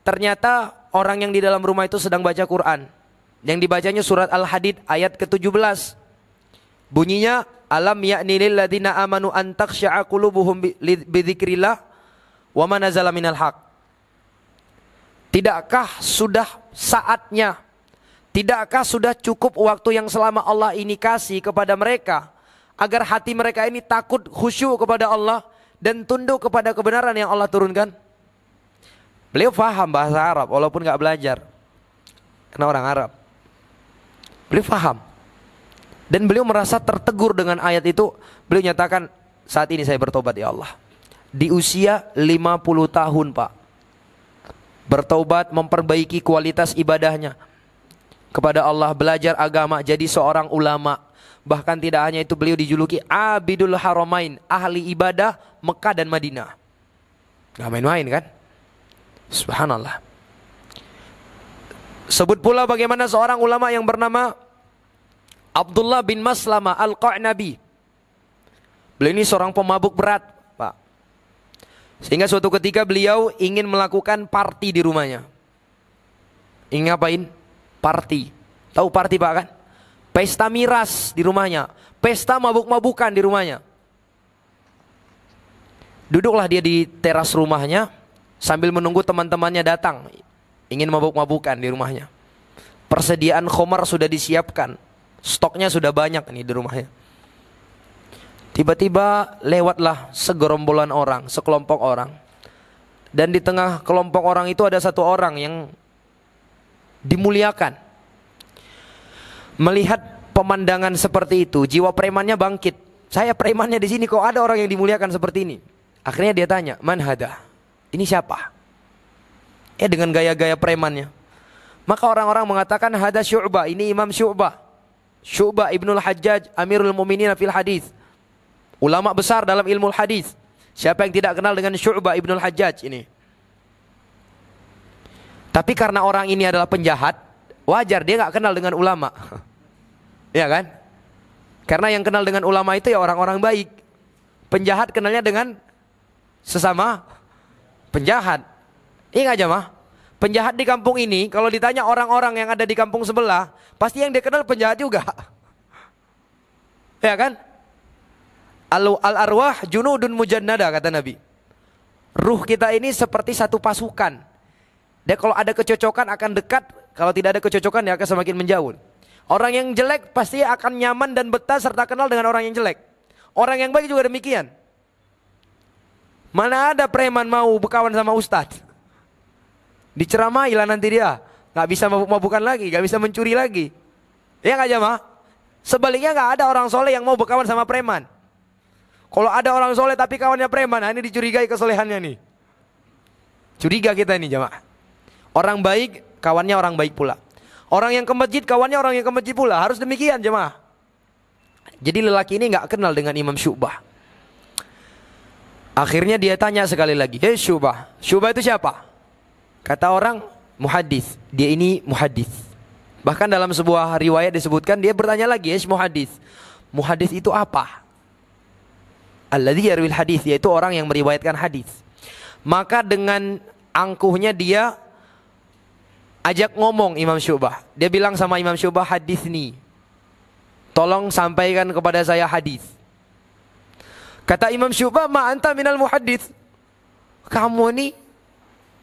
[SPEAKER 1] Ternyata orang yang di dalam rumah itu sedang baca Quran. Yang dibacanya surat Al-Hadid ayat ke-17. Bunyinya, alam ya'ni lil ladzina amanu an takhsha'a qulubuhum bi dzikrillah wa ma nazala minal haq. Tidakkah sudah saatnya, tidakkah sudah cukup waktu yang selama Allah ini kasih kepada mereka agar hati mereka ini takut, khusyuk kepada Allah dan tunduk kepada kebenaran yang Allah turunkan? Beliau faham bahasa Arab walaupun gak belajar, karena orang Arab. Beliau faham. Dan beliau merasa tertegur dengan ayat itu. Beliau nyatakan, saat ini saya bertobat ya Allah. Di usia 50 tahun, Pak. Bertobat, memperbaiki kualitas ibadahnya kepada Allah, belajar agama, jadi seorang ulama. Bahkan tidak hanya itu, beliau dijuluki Abidul Haramain, ahli ibadah Mekah dan Madinah. Gak main-main kan? Subhanallah. Sebut pula bagaimana seorang ulama yang bernama Abdullah bin Maslamah Al-Qa'nabi. Beliau ini seorang pemabuk berat, Pak. Sehingga suatu ketika beliau ingin melakukan party di rumahnya. Ingin ngapain? Party. Tahu party, Pak, kan? Pesta miras di rumahnya. Pesta mabuk-mabukan di rumahnya. Duduklah dia di teras rumahnya sambil menunggu teman-temannya datang, ingin mabuk-mabukan di rumahnya. Persediaan khamar sudah disiapkan, stoknya sudah banyak nih di rumahnya. Tiba-tiba lewatlah segerombolan orang, sekelompok orang. Dan di tengah kelompok orang itu ada satu orang yang dimuliakan. Melihat pemandangan seperti itu, jiwa premannya bangkit. Saya premannya di sini, kok ada orang yang dimuliakan seperti ini? Akhirnya dia tanya, man hada? Ini siapa? Dengan gaya-gaya premannya. Maka orang-orang mengatakan hada Syu'bah, ini Imam Syu'bah. Syu'bah Ibnul Hajjaj Amirul Mu'minin fil hadis. Ulama besar dalam ilmu hadis. Siapa yang tidak kenal dengan Syu'bah Ibnul Hajjaj ini? Tapi karena orang ini adalah penjahat, wajar dia nggak kenal dengan ulama. Ya kan? Karena yang kenal dengan ulama itu ya orang-orang baik. Penjahat kenalnya dengan sesama penjahat. Iya gak jamaah? Penjahat di kampung ini, kalau ditanya orang-orang yang ada di kampung sebelah, pasti yang dia kenal penjahat juga. Ya kan? Al-arwah junudun mujannada, kata Nabi. Ruh kita ini seperti satu pasukan. Dia kalau ada kecocokan akan dekat, kalau tidak ada kecocokan dia akan semakin menjauh. Orang yang jelek pasti akan nyaman dan betah serta kenal dengan orang yang jelek. Orang yang baik juga demikian. Mana ada preman mau berkawan sama ustadz? Diceramahi lah nanti dia, nggak bisa mabuk-mabukan lagi, nggak bisa mencuri lagi. Ya nggak jamaah? Sebaliknya nggak ada orang soleh yang mau berkawan sama preman. Kalau ada orang soleh tapi kawannya preman, nah ini dicurigai kesolehannya nih. Curiga kita ini jamaah. Orang baik, kawannya orang baik pula. Orang yang ke masjid, kawannya orang yang ke masjid pula. Harus demikian jamaah. Jadi lelaki ini nggak kenal dengan Imam Syu'bah. Akhirnya dia tanya sekali lagi, "Hei Syu'bah, Syu'bah itu siapa?" Kata orang, muhaddis. Dia ini muhaddis. Bahkan dalam sebuah riwayat disebutkan dia bertanya lagi, "Hei muhaddis, muhaddis itu apa?" Alladzi yarwil hadis, yaitu orang yang meriwayatkan hadis. Maka dengan angkuhnya dia ajak ngomong Imam Syu'bah. Dia bilang sama Imam Syu'bah, "Haditsni, tolong sampaikan kepada saya hadis." Kata Imam Syu'bah, "Ma anta minal muhaddits." Kamu ini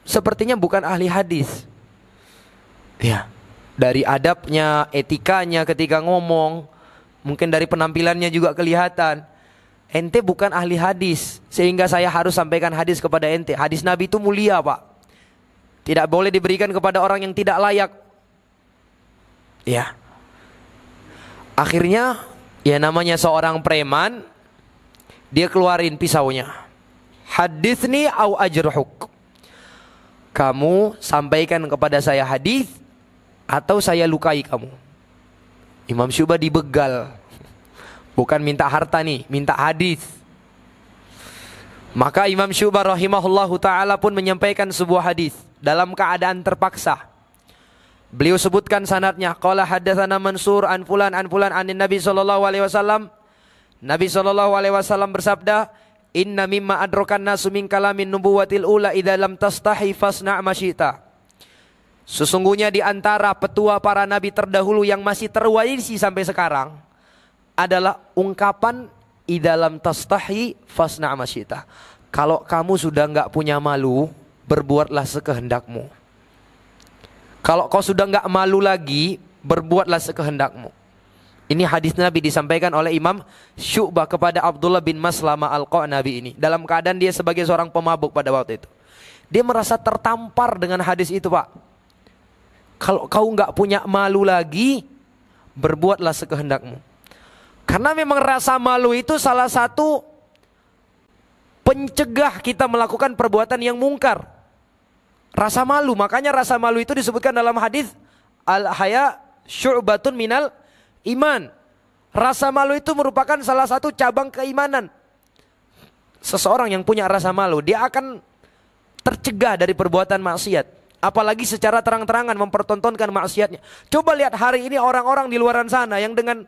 [SPEAKER 1] sepertinya bukan ahli hadis. Ya, dari adabnya, etikanya ketika ngomong, mungkin dari penampilannya juga kelihatan. ente bukan ahli hadis sehingga saya harus sampaikan hadis kepada ente. Hadis Nabi itu mulia, Pak. Tidak boleh diberikan kepada orang yang tidak layak. Ya. Akhirnya ya namanya seorang preman, dia keluarin pisaunya. Haditsni au ajruhuk. Kamu sampaikan kepada saya hadis atau saya lukai kamu. Imam Syu'bah dibegal. Bukan minta harta nih, minta hadis. Maka Imam Syu'bah rahimahullahu ta'ala pun menyampaikan sebuah hadis dalam keadaan terpaksa. Beliau sebutkan sanadnya. Qala haddatsana Mansur an fulan anin Nabi sallallahu alaihi wasallam. Nabi sallallahu alaihi wasallam bersabda, "Inna mimma adrakan nasu min kalamin nubuwatil ula idza lam tastahi fasna' ma syi'ta." Sesungguhnya di antara petua para nabi terdahulu yang masih terwarisi sampai sekarang adalah ungkapan idza lam tastahi fasna' ma syi'ta. Kalau kamu sudah enggak punya malu, berbuatlah sekehendakmu. Kalau kau sudah enggak malu lagi, berbuatlah sekehendakmu. Ini hadis Nabi disampaikan oleh Imam Syu'bah kepada Abdullah bin Maslamah Al-Qa'nabi ini. Dalam keadaan dia sebagai seorang pemabuk pada waktu itu. Dia merasa tertampar dengan hadis itu, Pak. Kalau kau enggak punya malu lagi, berbuatlah sekehendakmu. Karena memang rasa malu itu salah satu pencegah kita melakukan perbuatan yang mungkar. Rasa malu, makanya rasa malu itu disebutkan dalam hadis al-haya syu'batun minal iman. Rasa malu itu merupakan salah satu cabang keimanan. Seseorang yang punya rasa malu, dia akan tercegah dari perbuatan maksiat. Apalagi secara terang-terangan mempertontonkan maksiatnya. Coba lihat hari ini orang-orang di luaran sana yang dengan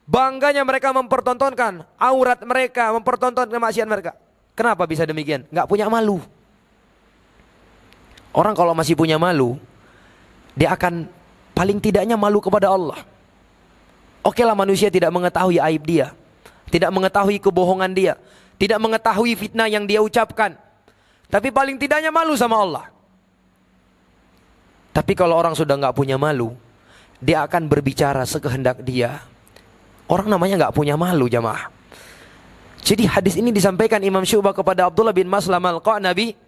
[SPEAKER 1] bangganya mereka mempertontonkan aurat mereka, mempertontonkan maksiat mereka. Kenapa bisa demikian? Nggak punya malu. Orang kalau masih punya malu, dia akan paling tidaknya malu kepada Allah. Oke lah, manusia tidak mengetahui aib dia, tidak mengetahui kebohongan dia, tidak mengetahui fitnah yang dia ucapkan, tapi paling tidaknya malu sama Allah. Tapi kalau orang sudah nggak punya malu, dia akan berbicara sekehendak dia. Orang namanya nggak punya malu, jamaah. Jadi hadis ini disampaikan Imam Syu'bah kepada Abdullah bin Maslamah Al-Qa'nabi.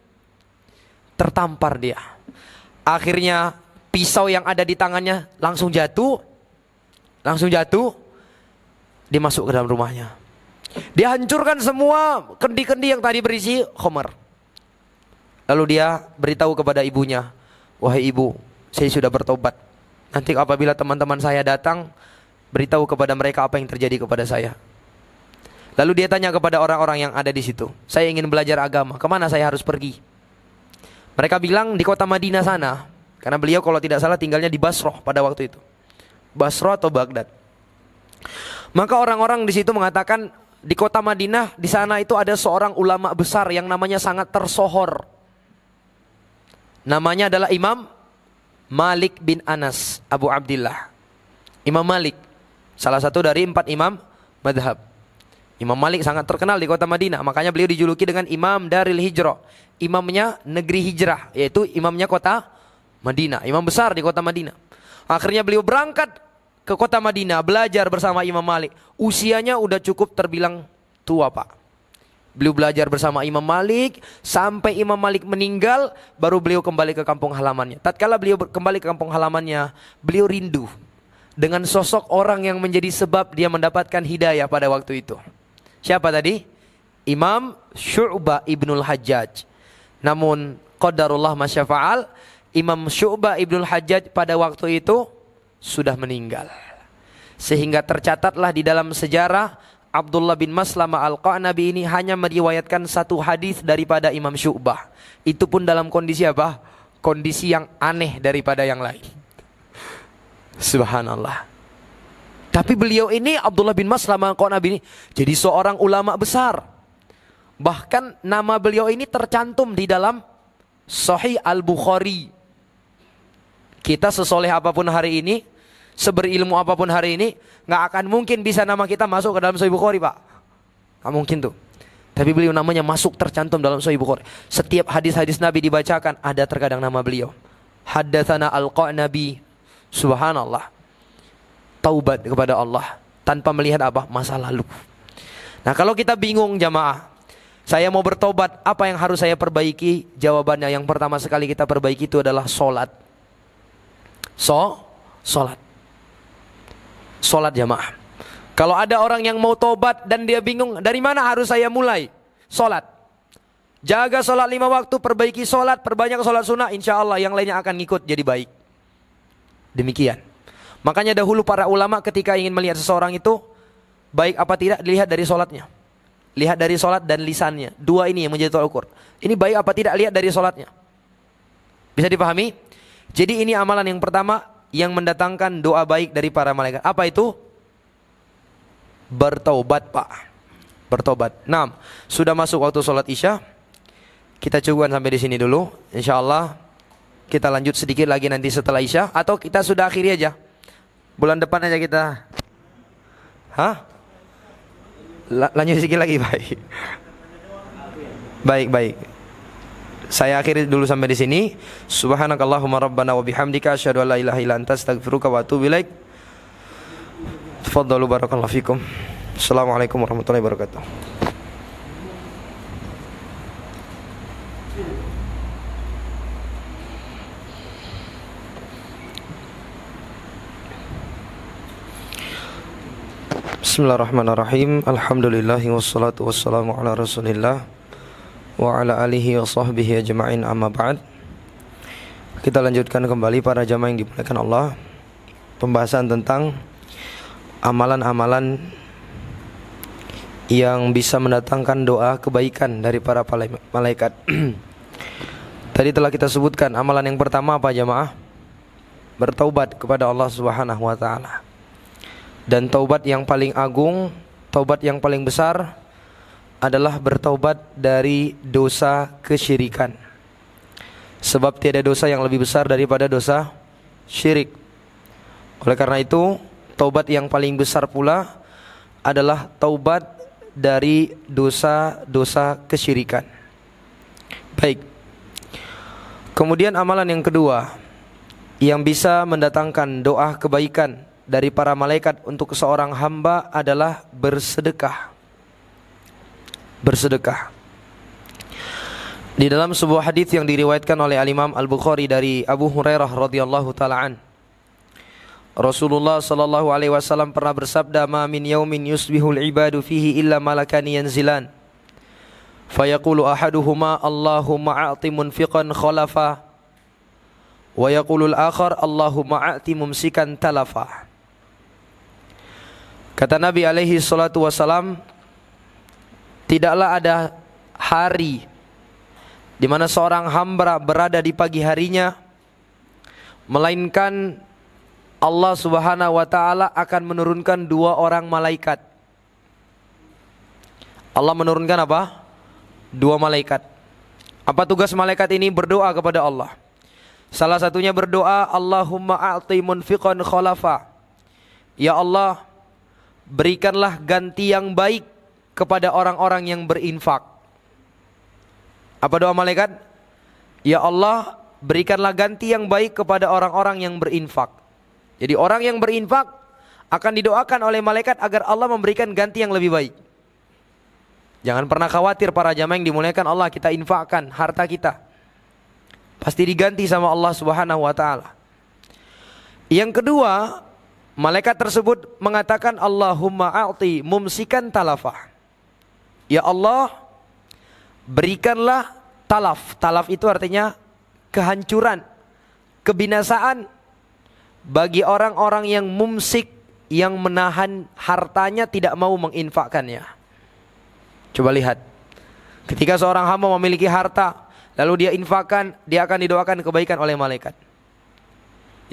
[SPEAKER 1] Tertampar dia. Akhirnya pisau yang ada di tangannya langsung jatuh. Dia masuk ke dalam rumahnya. Dia hancurkan semua kendi-kendi yang tadi berisi khamar. Lalu dia beritahu kepada ibunya, "Wahai ibu, saya sudah bertobat. Nanti apabila teman-teman saya datang, beritahu kepada mereka apa yang terjadi kepada saya." Lalu dia tanya kepada orang-orang yang ada di situ, "Saya ingin belajar agama, kemana saya harus pergi?" Mereka bilang di kota Madinah sana, karena beliau kalau tidak salah tinggalnya di Basrah pada waktu itu. Basrah atau Baghdad. Maka orang-orang di situ mengatakan di kota Madinah, di sana itu ada seorang ulama besar yang namanya sangat tersohor. Namanya adalah Imam Malik bin Anas Abu Abdillah. Imam Malik, salah satu dari 4 imam madhab. Imam Malik sangat terkenal di kota Madinah, makanya beliau dijuluki dengan Imam Daril Hijrah, imamnya negeri hijrah, yaitu imamnya kota Madinah, imam besar di kota Madinah. Akhirnya beliau berangkat ke kota Madinah belajar bersama Imam Malik. Usianya udah cukup terbilang tua, Pak. Beliau belajar bersama Imam Malik sampai Imam Malik meninggal, baru beliau kembali ke kampung halamannya. Tatkala beliau kembali ke kampung halamannya, beliau rindu dengan sosok orang yang menjadi sebab dia mendapatkan hidayah pada waktu itu. Siapa tadi? Imam Syu'bah ibnul Hajjaj. Namun qadarullah masyafa'al, Imam Syu'bah ibnul Hajjaj pada waktu itu sudah meninggal. Sehingga tercatatlah di dalam sejarah Abdullah bin Maslamah Al-Qa'nabi ini hanya meriwayatkan satu hadis daripada Imam Syu'bah. Itu pun dalam kondisi apa? Kondisi yang aneh daripada yang lain. Subhanallah. Tapi beliau ini, Abdullah bin Maslamah Al-Qa'nabi ini, jadi seorang ulama besar. Bahkan nama beliau ini tercantum di dalam Sahih Al-Bukhari. Kita sesoleh apapun hari ini, seberilmu apapun hari ini, nggak akan mungkin bisa nama kita masuk ke dalam Sahih Bukhari, Pak. Nggak mungkin tuh. Tapi beliau namanya masuk tercantum dalam Sahih Bukhari. Setiap hadis-hadis Nabi dibacakan, ada terkadang nama beliau. Haddatsana Al-Qa'nabi. Subhanallah. Taubat kepada Allah tanpa melihat apa? Masa lalu. Nah, kalau kita bingung jamaah, saya mau bertobat, apa yang harus saya perbaiki? Jawabannya yang pertama sekali kita perbaiki itu adalah sholat. Sholat. Sholat jamaah. Kalau ada orang yang mau tobat dan dia bingung, dari mana harus saya mulai? Sholat. Jaga sholat 5 waktu, perbaiki sholat, perbanyak sholat sunnah, insya Allah yang lainnya akan ngikut jadi baik. Demikian. Makanya dahulu para ulama ketika ingin melihat seseorang itu baik apa tidak, dilihat dari sholatnya. Lihat dari sholat dan lisannya. Dua ini yang menjadi tolak ukur. Ini baik apa tidak, lihat dari sholatnya. Bisa dipahami? Jadi ini amalan yang pertama yang mendatangkan doa baik dari para malaikat. Apa itu? Bertaubat, Pak. Bertobat. Nah, sudah masuk waktu sholat isya. Kita cukupkan sampai di sini dulu. Insya Allah kita lanjut sedikit lagi nanti setelah isya. Atau kita sudah akhiri aja. Bulan depan aja kita. Hah? Lanjut sedikit lagi, baik. Baik. Saya akhiri dulu sampai di sini. Subhanakallahumma rabbana wa bihamdika asyhadu an la ilaha illa anta astaghfiruka wa atubu ilaik. Tafadhalu barakallahu fikum. Assalamualaikum warahmatullahi wabarakatuh. Bismillahirrahmanirrahim. Alhamdulillahi wassalatu wassalamu ala rasulillah wa ala alihi wa sahbihi ajma'in, amma ba'd. Kita lanjutkan kembali para jamaah yang dimuliakan Allah, pembahasan tentang amalan-amalan yang bisa mendatangkan doa kebaikan dari para malaikat. Tadi telah kita sebutkan amalan yang pertama apa jamaah? Bertaubat kepada Allah Subhanahu wa taala. Dan taubat yang paling agung, taubat yang paling besar adalah bertaubat dari dosa kesyirikan. Sebab tiada dosa yang lebih besar daripada dosa syirik. Oleh karena itu, taubat yang paling besar pula adalah taubat dari dosa-dosa kesyirikan. Baik. Kemudian amalan yang kedua yang bisa mendatangkan doa kebaikan dari para malaikat untuk seorang hamba adalah bersedekah. Bersedekah. Di dalam sebuah hadis yang diriwayatkan oleh Al-Imam Al-Bukhari dari Abu Hurairah radhiyallahu taala an, Rasulullah sallallahu alaihi wasallam pernah bersabda, "Ma min yaumin yusbihul ibadu fihi illa malakani yanzilan. Fayaqulu ahaduhuma Allahumma a'ti munfiqan khalafa wa yaqulul akhar Allahumma a'ti mumsikan talafa." Kata Nabi alaihi salatu wasalam, tidaklah ada hari di mana seorang hamba berada di pagi harinya melainkan Allah Subhanahu wa taala akan menurunkan 2 orang malaikat. Allah menurunkan apa? 2 malaikat. Apa tugas malaikat ini? Berdoa kepada Allah. Salah satunya berdoa, Allahumma a'ti munfiqan khalafa. Ya Allah, berikanlah ganti yang baik kepada orang-orang yang berinfak. Apa doa malaikat? Ya Allah, berikanlah ganti yang baik kepada orang-orang yang berinfak. Jadi orang yang berinfak akan didoakan oleh malaikat agar Allah memberikan ganti yang lebih baik. Jangan pernah khawatir para jamaah yang dimuliakan Allah, kita infakkan harta kita, pasti diganti sama Allah Subhanahu wa taala. Yang kedua, malaikat tersebut mengatakan Allahumma a'ti mumsikan talafah. Ya Allah, berikanlah talaf. Talaf itu artinya kehancuran, kebinasaan bagi orang-orang yang mumsik, yang menahan hartanya, tidak mau menginfakkannya. Coba lihat, ketika seorang hamba memiliki harta lalu dia infakkan, dia akan didoakan kebaikan oleh malaikat.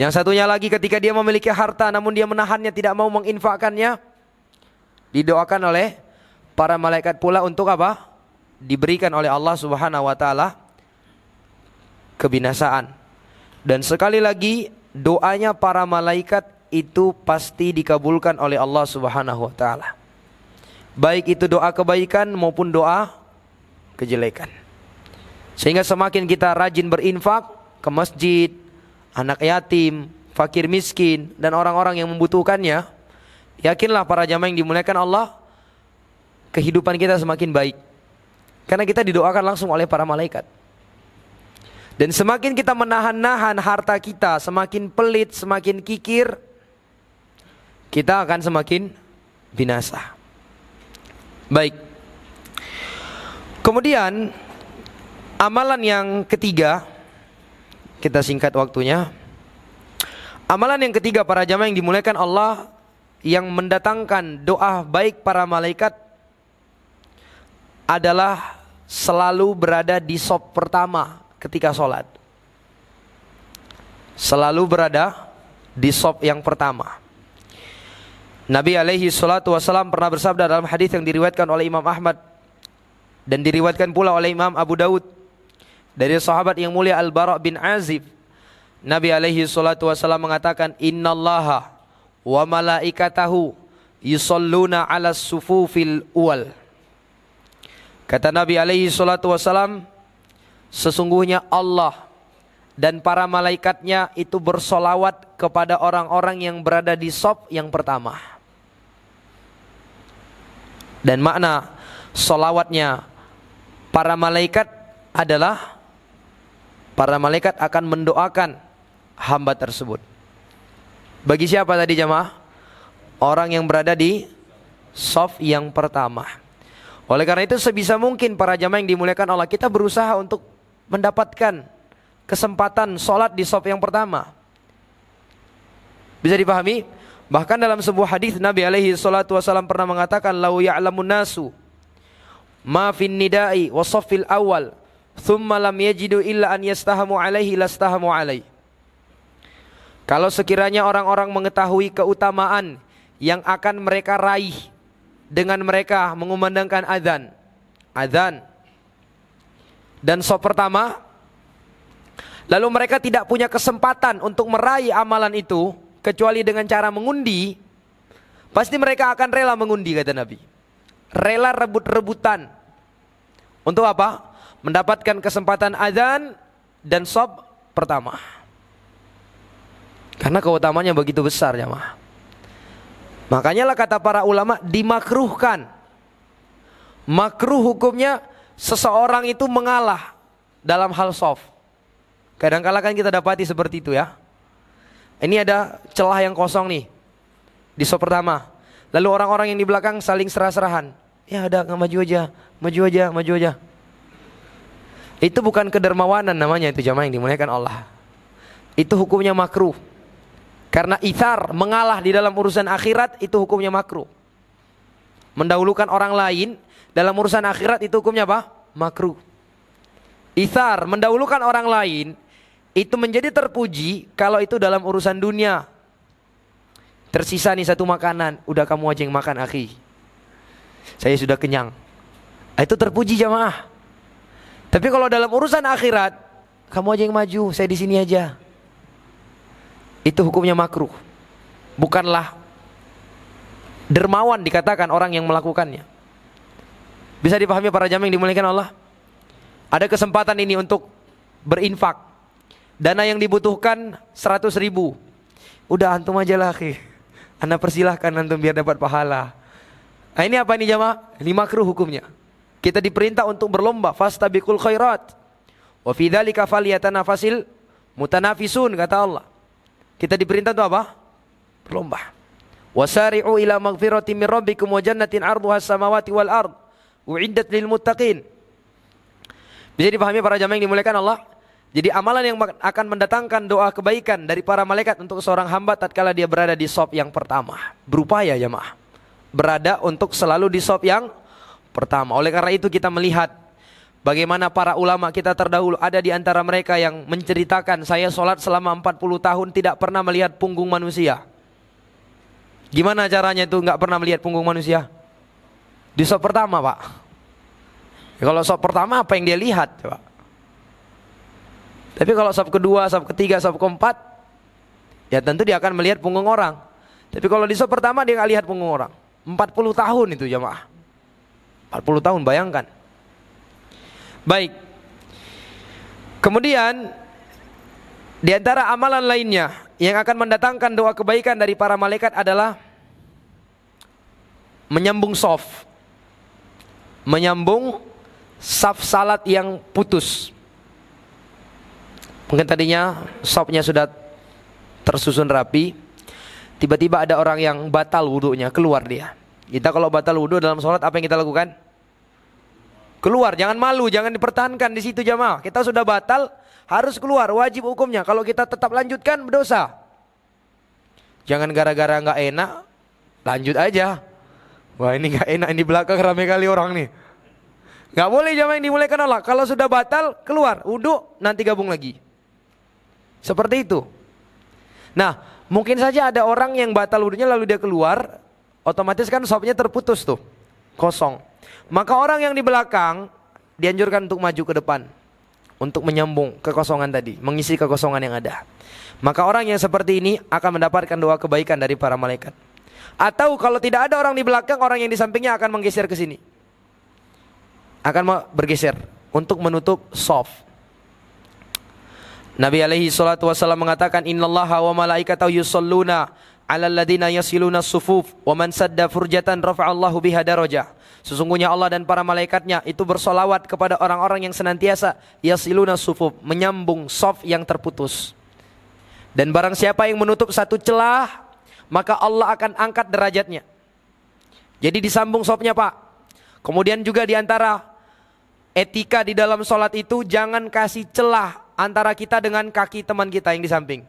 [SPEAKER 1] Yang satunya lagi, ketika dia memiliki harta namun dia menahannya, tidak mau menginfakkannya, didoakan oleh para malaikat pula untuk apa? Diberikan oleh Allah Subhanahu wa taala kebinasaan. Dan sekali lagi, doanya para malaikat itu pasti dikabulkan oleh Allah Subhanahu wa taala. Baik itu doa kebaikan maupun doa kejelekan. Sehingga semakin kita rajin berinfak ke masjid, anak yatim, fakir miskin, dan orang-orang yang membutuhkannya, yakinlah para jamaah yang dimuliakan Allah, kehidupan kita semakin baik. Karena kita didoakan langsung oleh para malaikat. Dan semakin kita menahan-nahan harta kita, semakin pelit, semakin kikir, kita akan semakin binasa. Baik. Kemudian amalan yang ketiga, kita singkat waktunya. Amalan yang ketiga para jamaah yang dimuliakan Allah, yang mendatangkan doa baik para malaikat adalah selalu berada di shaf pertama ketika sholat. Selalu berada di shaf yang pertama. Nabi alaihi salatu wasallam pernah bersabda dalam hadis yang diriwayatkan oleh Imam Ahmad dan diriwayatkan pula oleh Imam Abu Daud dari sahabat yang mulia Al-Bara' bin Azib. Nabi alaihi salatu wasallam mengatakan, innallaha wa malaikatahu yusalluna 'alas sufufil uwal. Kata Nabi alaihi salatu wasallam, sesungguhnya Allah dan para malaikatnya itu bersolawat kepada orang-orang yang berada di shaf yang pertama. Dan makna solawatnya para malaikat adalah para malaikat akan mendoakan hamba tersebut. Bagi siapa tadi jamaah? Orang yang berada di shaf yang pertama. Oleh karena itu sebisa mungkin para jamaah yang dimuliakan Allah, kita berusaha untuk mendapatkan kesempatan sholat di shaf yang pertama. Bisa dipahami? Bahkan dalam sebuah hadis Nabi alaihi salatu wasallam pernah mengatakan, lau ya'lamun nasu ma fin nida'i wa shaffil awal thumma lam yajidu illa an yastahamu alaihi lastahamu alaihi. Kalau sekiranya orang-orang mengetahui keutamaan yang akan mereka raih dengan mereka mengumandangkan azan dan shaf pertama, lalu mereka tidak punya kesempatan untuk meraih amalan itu kecuali dengan cara mengundi, pasti mereka akan rela mengundi, kata Nabi. Rela rebut-rebutan. Untuk apa? Mendapatkan kesempatan azan dan shaf pertama. Karena keutamanya begitu besar jamaah. Makanya lah kata para ulama, dimakruhkan. Makruh hukumnya seseorang itu mengalah dalam hal shaf. Kadang-kala kan kita dapati seperti itu ya. Ini ada celah yang kosong nih di shaf pertama. Lalu orang-orang yang di belakang saling serah-serahan. Ya udah, maju aja, maju aja, maju aja. Itu bukan kedermawanan namanya itu jamaah yang dimuliakan Allah. Itu hukumnya makruh. Karena itsar, mengalah di dalam urusan akhirat, itu hukumnya makruh. Mendahulukan orang lain dalam urusan akhirat itu hukumnya apa? Makruh. Itsar, mendahulukan orang lain, itu menjadi terpuji kalau itu dalam urusan dunia. Tersisa nih satu makanan, udah kamu aja yang makan akhi, saya sudah kenyang. Itu terpuji jamaah. Tapi kalau dalam urusan akhirat, kamu aja yang maju, saya di sini aja. Itu hukumnya makruh. Bukanlah dermawan dikatakan orang yang melakukannya. Bisa dipahami para jamaah yang dimuliakan Allah? Ada kesempatan ini untuk berinfak. Dana yang dibutuhkan 100.000. Udah antum aja lah akhi, Anda persilahkan antum biar dapat pahala. Nah ini apa ini jamaah? Ini makruh hukumnya. Kita diperintah untuk berlomba, fastabiqul khairat wa fi dzalika falyatanafasil mutanafisun, kata Allah. Kita diperintah untuk apa? Berlomba. Wasari'u ila maghfiratin min rabbikum wa jannatin 'arduhas samawati wal ard u'iddat lil muttaqin. Bisa dipahami para jamaah yang dimuliakan Allah? Jadi amalan yang akan mendatangkan doa kebaikan dari para malaikat untuk seorang hamba tatkala dia berada di shaf yang pertama. Berupaya jamaah berada untuk selalu di shaf yang pertama. Oleh karena itu kita melihat bagaimana para ulama kita terdahulu, ada di antara mereka yang menceritakan, saya sholat selama 40 tahun tidak pernah melihat punggung manusia. Gimana caranya itu nggak pernah melihat punggung manusia? Di shaf pertama pak. Ya, kalau shaf pertama apa yang dia lihat coba? Tapi kalau shaf kedua, shaf ketiga, shaf keempat, ya tentu dia akan melihat punggung orang. Tapi kalau di shaf pertama dia nggak lihat punggung orang. 40 tahun itu jamaah. 40 tahun bayangkan. Baik. Kemudian di antara amalan lainnya yang akan mendatangkan doa kebaikan dari para malaikat adalah menyambung shaf. menyambung saf salat yang putus. Mungkin tadinya safnya sudah tersusun rapi, tiba-tiba ada orang yang batal wudunya, keluar dia. Kita kalau batal wudu dalam sholat apa yang kita lakukan? Keluar, jangan malu, jangan dipertahankan di situ jamaah. Kita sudah batal, harus keluar, wajib hukumnya. Kalau kita tetap lanjutkan berdosa. Jangan gara-gara nggak enak, lanjut aja. Wah ini nggak enak, ini belakang ramai kali orang nih. Nggak boleh jamaah yang dimulaikan Allah. Kalau sudah batal, keluar, wudu, nanti gabung lagi. Seperti itu. Nah, mungkin saja ada orang yang batal wudunya lalu dia keluar, otomatis kan shafnya terputus tuh, kosong. Maka orang yang di belakang dianjurkan untuk maju ke depan, untuk menyambung kekosongan tadi, mengisi kekosongan yang ada. Maka orang yang seperti ini akan mendapatkan doa kebaikan dari para malaikat. Atau kalau tidak ada orang di belakang, orang yang di sampingnya akan menggeser ke sini, akan bergeser untuk menutup shaf. Nabi alaihi salatu wasallam mengatakan, innallaha wa malaikatahu yusholluna 'alal ladzina yasiluna as-sufuf wa man sadda furjatan rafa'allahu biha darajah. Sesungguhnya Allah dan para malaikatnya itu bersolawat kepada orang-orang yang senantiasa yasiluna as-sufuf, menyambung shaf yang terputus. Dan barang siapa yang menutup satu celah, maka Allah akan angkat derajatnya. Jadi disambung shafnya Pak. Kemudian juga diantara etika di dalam sholat itu, jangan kasih celah antara kita dengan kaki teman kita yang di samping.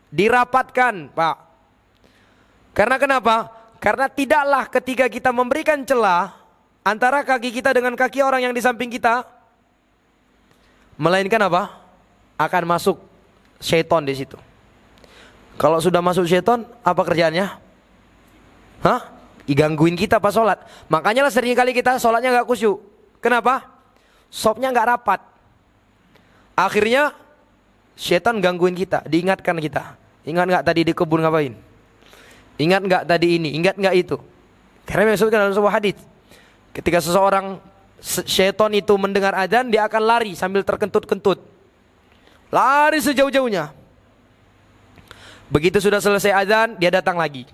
[SPEAKER 1] Dirapatkan Pak. Karena kenapa? Karena tidaklah ketika kita memberikan celah antara kaki kita dengan kaki orang yang di samping kita, melainkan apa? Akan masuk syaitan di situ. Kalau sudah masuk syaitan, apa kerjaannya? Hah? Digangguin kita pas sholat. Makanya lah sering kali kita sholatnya gak khusyuk. Kenapa? Shafnya gak rapat. Akhirnya syaitan gangguin kita, diingatkan kita. Ingat gak tadi di kebun ngapain? Ingat gak tadi ini? Ingat gak itu? Karena disebutkan dalam sebuah hadis, ketika seseorang syaitan itu mendengar azan, dia akan lari sambil terkentut-kentut. Lari sejauh-jauhnya. Begitu sudah selesai azan, dia datang lagi.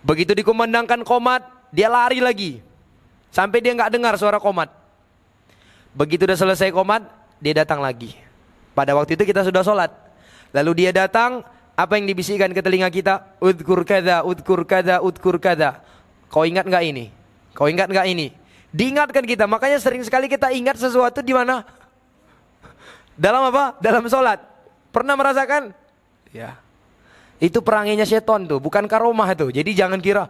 [SPEAKER 1] Begitu dikumandangkan qomat, dia lari lagi sampai dia nggak dengar suara qomat. Begitu sudah selesai qomat, dia datang lagi. Pada waktu itu kita sudah sholat. Lalu dia datang, apa yang dibisikkan ke telinga kita? Udkur kada, udkur kada, udkur kada. Kau ingat nggak ini? Kau ingat nggak ini? Diingatkan kita. Makanya sering sekali kita ingat sesuatu di mana? Dalam apa? Dalam sholat. Pernah merasakan? Ya. Itu perangainya setan tuh, bukan karomah tuh. Jadi jangan kira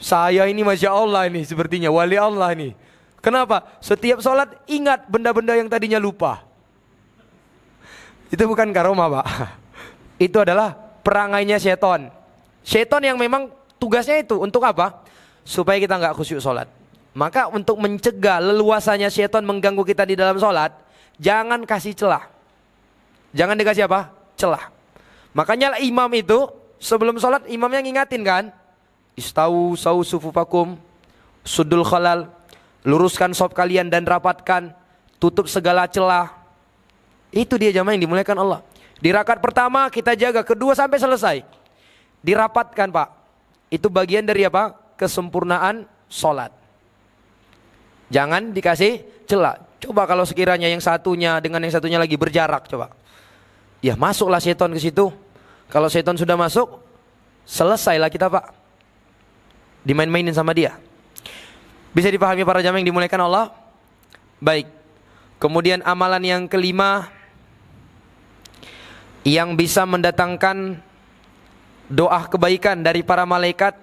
[SPEAKER 1] saya ini Masya Allah ini sepertinya wali Allah ini. Kenapa? Setiap sholat ingat benda-benda yang tadinya lupa. Itu bukan karomah Pak. Itu adalah perangainya setan. Setan yang memang tugasnya itu untuk apa? Supaya kita nggak khusyuk sholat. Maka untuk mencegah leluasanya setan mengganggu kita di dalam sholat, jangan kasih celah. Jangan dikasih apa? Celah. Makanya imam itu sebelum sholat imamnya ngingatin kan, istau sau sufufakum, sudul khalal, luruskan shaf kalian dan rapatkan, tutup segala celah. Itu dia jamaah yang dimuliakan Allah. Di rakaat pertama kita jaga, kedua sampai selesai dirapatkan Pak. Itu bagian dari apa? Kesempurnaan sholat. Jangan dikasih celah. Coba kalau sekiranya yang satunya dengan yang satunya lagi berjarak, coba. Ya masuklah setan ke situ. Kalau setan sudah masuk, selesailah kita Pak. Dimain-mainin sama dia. Bisa dipahami para jamaah yang dimuliakan Allah? Baik. Kemudian amalan yang kelima yang bisa mendatangkan doa kebaikan dari para malaikat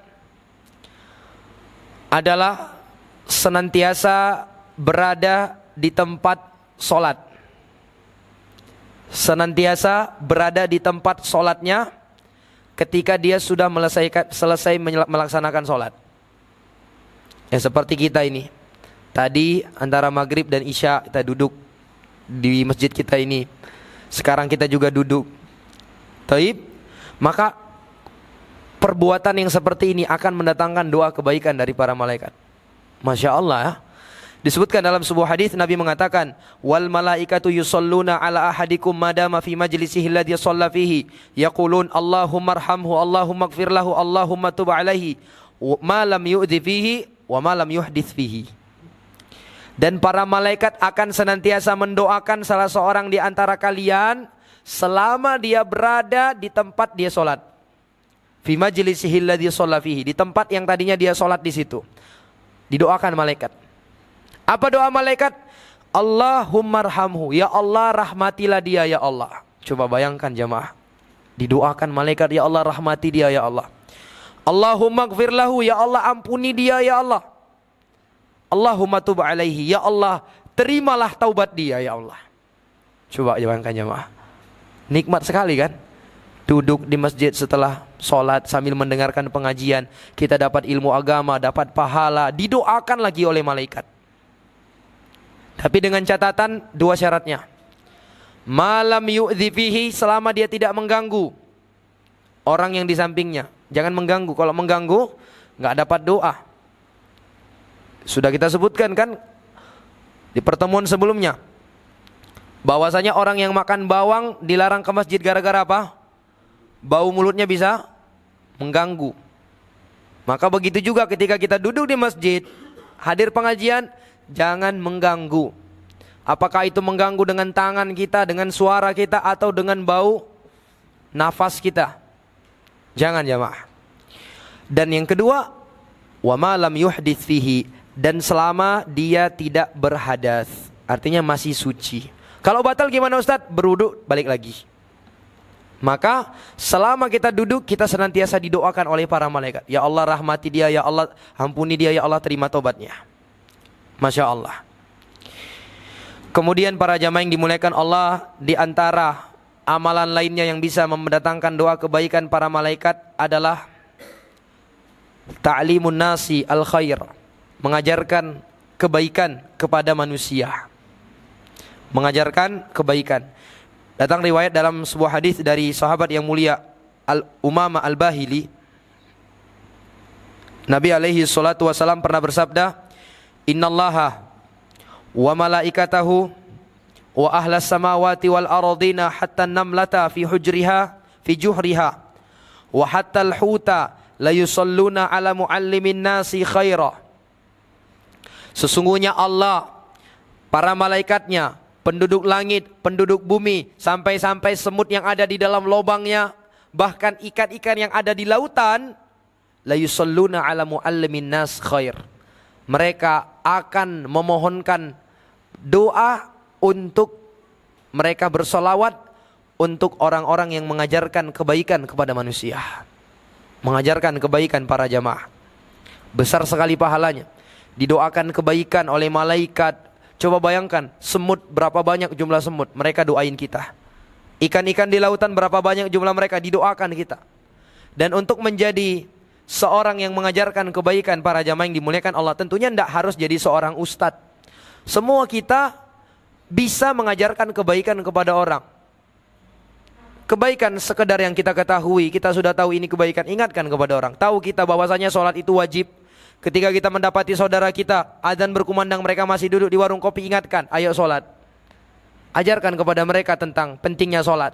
[SPEAKER 1] adalah senantiasa berada di tempat sholat. Senantiasa berada di tempat sholatnya ketika dia sudah selesai melaksanakan sholat. Ya seperti kita ini. Tadi antara maghrib dan isya kita duduk di masjid kita ini. Sekarang kita juga duduk. Taib. Maka perbuatan yang seperti ini akan mendatangkan doa kebaikan dari para malaikat. Masya Allah ya. Disebutkan dalam sebuah hadis Nabi mengatakan, wal malaikatu yusalluna ala ahadikum madama fi majlisihi alladhi shalla fihi yaqulun Allahumma arhamhu Allahumma ighfir lahu Allahumma tub alaihi ma lam yu'dhi fihi wa ma lam yuhdits fihi. Dan para malaikat akan senantiasa mendoakan salah seorang di antara kalian selama dia berada di tempat dia sholat. Fi majlisihi alladhi shalla fihi, di tempat yang tadinya dia sholat di situ. Didoakan malaikat. Apa doa malaikat? Allahummarhamhu, ya Allah rahmatilah dia ya Allah. Coba bayangkan jamaah. Didoakan malaikat, ya Allah rahmati dia ya Allah. Allahumma gfir lahu, ya Allah ampuni dia ya Allah. Allahumma tub alaihi, ya Allah terimalah taubat dia ya Allah. Coba bayangkan jamaah. Nikmat sekali kan? Duduk di masjid setelah sholat sambil mendengarkan pengajian, kita dapat ilmu agama, dapat pahala, didoakan lagi oleh malaikat. Tapi dengan catatan dua syaratnya. Malam yu'dhi fihi, selama dia tidak mengganggu orang yang di sampingnya. Jangan mengganggu. Kalau mengganggu nggak dapat doa. Sudah kita sebutkan kan di pertemuan sebelumnya, bahwasanya orang yang makan bawang dilarang ke masjid gara-gara apa? Bau mulutnya bisa mengganggu. Maka begitu juga ketika kita duduk di masjid, hadir pengajian, jangan mengganggu. Apakah itu mengganggu dengan tangan kita, dengan suara kita, atau dengan bau nafas kita? Jangan jamaah. Dan yang kedua, wa ma lam yuhdits fihi, dan selama dia tidak berhadas, artinya masih suci. Kalau batal gimana Ustaz? Berwudu balik lagi. Maka selama kita duduk, kita senantiasa didoakan oleh para malaikat. Ya Allah rahmati dia, ya Allah ampuni dia, ya Allah terima tobatnya. Masya Allah. Kemudian para jamaah yang dimuliakan Allah, di antara amalan lainnya yang bisa mendatangkan doa kebaikan para malaikat adalah ta'limun nasi al khair, mengajarkan kebaikan kepada manusia. Mengajarkan kebaikan. Datang riwayat dalam sebuah hadis dari sahabat yang mulia Umamah al-Bahili. Nabi alaihi salatu wasalam pernah bersabda, Innallaha wa malaikatahu wa ahlas samawati wal ardina hatta namlata fi hujriha fi juhriha wa hatta al-huta la yusalluna ala muallimin nasi khaira. Sesungguhnya Allah, para malaikatnya, penduduk langit, penduduk bumi, sampai-sampai semut yang ada di dalam lubangnya, bahkan ikan-ikan yang ada di lautan, la yusalluna ala muallimin nas khair. Mereka akan memohonkan doa untuk mereka bersolawat untuk orang-orang yang mengajarkan kebaikan kepada manusia. Mengajarkan kebaikan para jamaah. Besar sekali pahalanya. Didoakan kebaikan oleh malaikat. Coba bayangkan, semut berapa banyak jumlah semut, mereka doain kita. Ikan-ikan di lautan berapa banyak jumlah mereka, didoakan kita. Dan untuk menjadi seorang yang mengajarkan kebaikan para jamaah yang dimuliakan Allah, tentunya tidak harus jadi seorang ustadz. Semua kita bisa mengajarkan kebaikan kepada orang. Kebaikan sekedar yang kita ketahui, kita sudah tahu ini kebaikan, ingatkan kepada orang. Tahu kita bahwasanya sholat itu wajib. Ketika kita mendapati saudara kita azan berkumandang, mereka masih duduk di warung kopi, ingatkan, ayo sholat. Ajarkan kepada mereka tentang pentingnya sholat.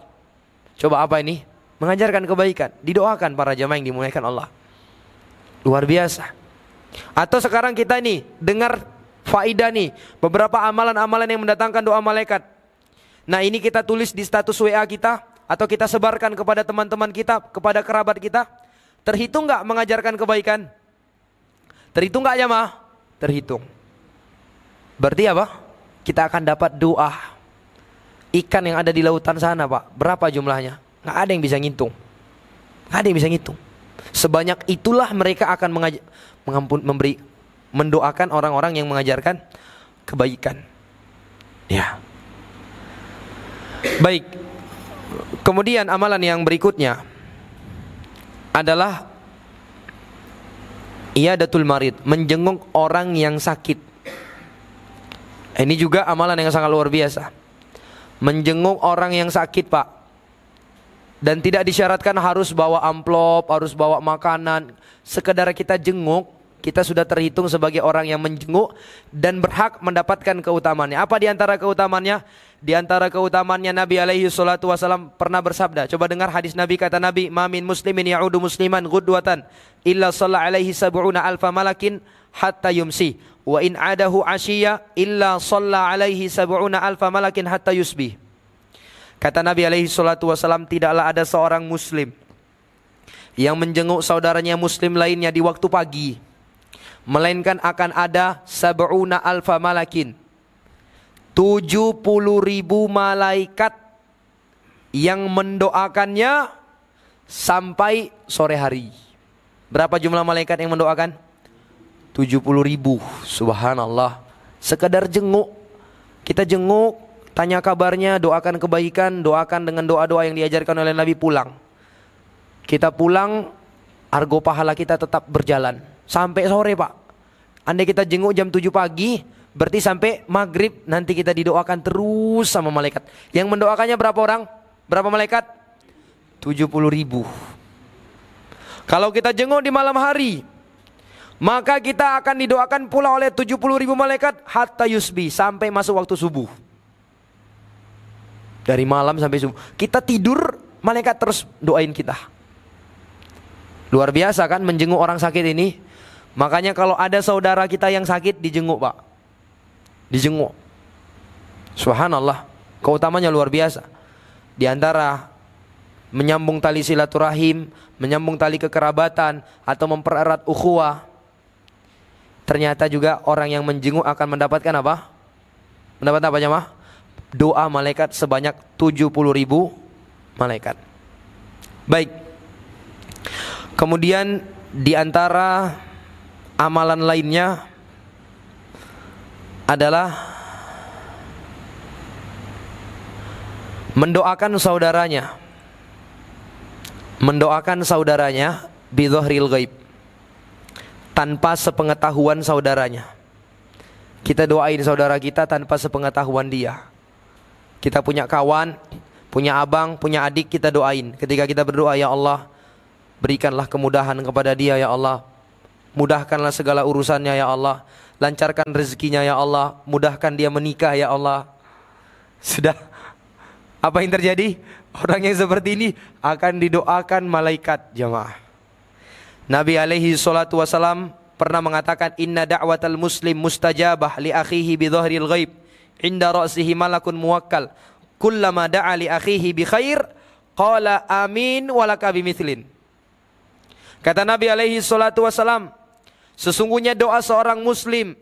[SPEAKER 1] Coba apa ini? Mengajarkan kebaikan. Didoakan para jamaah yang dimuliakan Allah. Luar biasa. Atau sekarang kita ini dengar faidah nih, beberapa amalan-amalan yang mendatangkan doa malaikat. Nah ini kita tulis di status WA kita, atau kita sebarkan kepada teman-teman kita, kepada kerabat kita. Terhitung gak mengajarkan kebaikan? Terhitung gak jamaah? Terhitung. Berarti apa? Kita akan dapat doa. Ikan yang ada di lautan sana Pak, berapa jumlahnya? Gak ada yang bisa ngitung. Gak ada yang bisa ngitung. Sebanyak itulah mereka akan mendoakan orang-orang yang mengajarkan kebaikan. Ya. Baik. Kemudian amalan yang berikutnya adalah iyadatul marid, menjenguk orang yang sakit. Ini juga amalan yang sangat luar biasa. Menjenguk orang yang sakit Pak. Dan tidak disyaratkan harus bawa amplop, harus bawa makanan. Sekedar kita jenguk, kita sudah terhitung sebagai orang yang menjenguk dan berhak mendapatkan keutamaannya. Apa di antara keutamaannya? Di antara keutamaannya Nabi alaihi salatu wasallam pernah bersabda. Coba dengar hadis Nabi, kata Nabi, "Ma min muslimin ya'udu musliman ghudwatan illa shalla alaihi sab'una alfa malakin hatta yumsi wa in adahu ashiya illa shalla alaihi sab'una alfa malakin hatta yusbih. Kata Nabi alaihi salatu wasalam, tidaklah ada seorang muslim yang menjenguk saudaranya muslim lainnya di waktu pagi, melainkan akan ada sab'una alfa malakin, 70.000 malaikat yang mendoakannya sampai sore hari. Berapa jumlah malaikat yang mendoakan? 70.000. Subhanallah. Sekedar jenguk. Kita jenguk, tanya kabarnya, doakan kebaikan, doakan dengan doa-doa yang diajarkan oleh Nabi, pulang. Kita pulang, argo pahala kita tetap berjalan sampai sore, Pak. Andai kita jenguk jam 7 pagi, berarti sampai maghrib nanti kita didoakan terus sama malaikat. Yang mendoakannya berapa orang? Berapa malaikat? 70.000. Kalau kita jenguk di malam hari, maka kita akan didoakan pula oleh 70.000 malaikat hatta yusbi, sampai masuk waktu subuh. Dari malam sampai subuh. Kita tidur, malaikat terus doain kita. Luar biasa kan menjenguk orang sakit ini. Makanya kalau ada saudara kita yang sakit, dijenguk, Pak. Dijenguk. Subhanallah. Keutamanya luar biasa. Di antara menyambung tali silaturahim, menyambung tali kekerabatan, atau mempererat ukhuwah, ternyata juga orang yang menjenguk akan mendapatkan apa? Mendapat apa, jemaah? Doa malaikat sebanyak 70.000 malaikat. Baik. Kemudian di antara amalan lainnya adalah mendoakan saudaranya. Mendoakan saudaranya bidhahril ghaib, tanpa sepengetahuan saudaranya. Kita doain saudara kita tanpa sepengetahuan dia. Kita punya kawan, punya abang, punya adik, kita doain. Ketika kita berdoa, ya Allah, berikanlah kemudahan kepada dia, ya Allah. Mudahkanlah segala urusannya, ya Allah. Lancarkan rezekinya, ya Allah. Mudahkan dia menikah, ya Allah. Sudah. Apa yang terjadi? Orang yang seperti ini akan didoakan malaikat, jemaah. Nabi alaihi salatu wasalam pernah mengatakan, inna da'watal muslim mustajabah li akhihi bi dhahril ghaib inda ra'sihi malakun muwakkal kullama da'a li akhihi bi khair qala amin walaka bimithlin. Kata Nabi alaihi salatu wasalam, sesungguhnya doa seorang muslim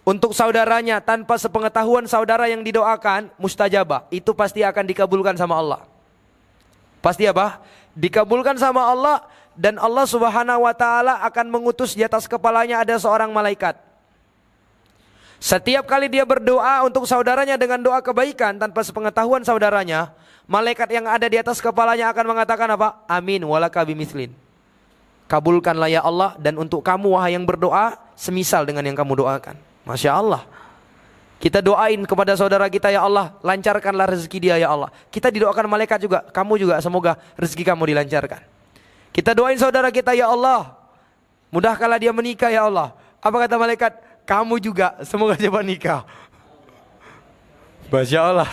[SPEAKER 1] untuk saudaranya tanpa sepengetahuan saudara yang didoakan mustajabah, itu pasti akan dikabulkan sama Allah. Pasti apa? Dikabulkan sama Allah. Dan Allah subhanahu wa ta'ala akan mengutus di atas kepalanya ada seorang malaikat. Setiap kali dia berdoa untuk saudaranya dengan doa kebaikan tanpa sepengetahuan saudaranya, malaikat yang ada di atas kepalanya akan mengatakan apa? Amin walaka bimithlin. Kabulkanlah ya Allah, dan untuk kamu wahai yang berdoa semisal dengan yang kamu doakan. Masya Allah. Kita doain kepada saudara kita, ya Allah, lancarkanlah rezeki dia, ya Allah. Kita didoakan malaikat juga, kamu juga semoga rezeki kamu dilancarkan. Kita doain saudara kita, ya Allah, mudahkanlah dia menikah, ya Allah. Apa kata malaikat? Kamu juga semoga cepat nikah. Masya Allah.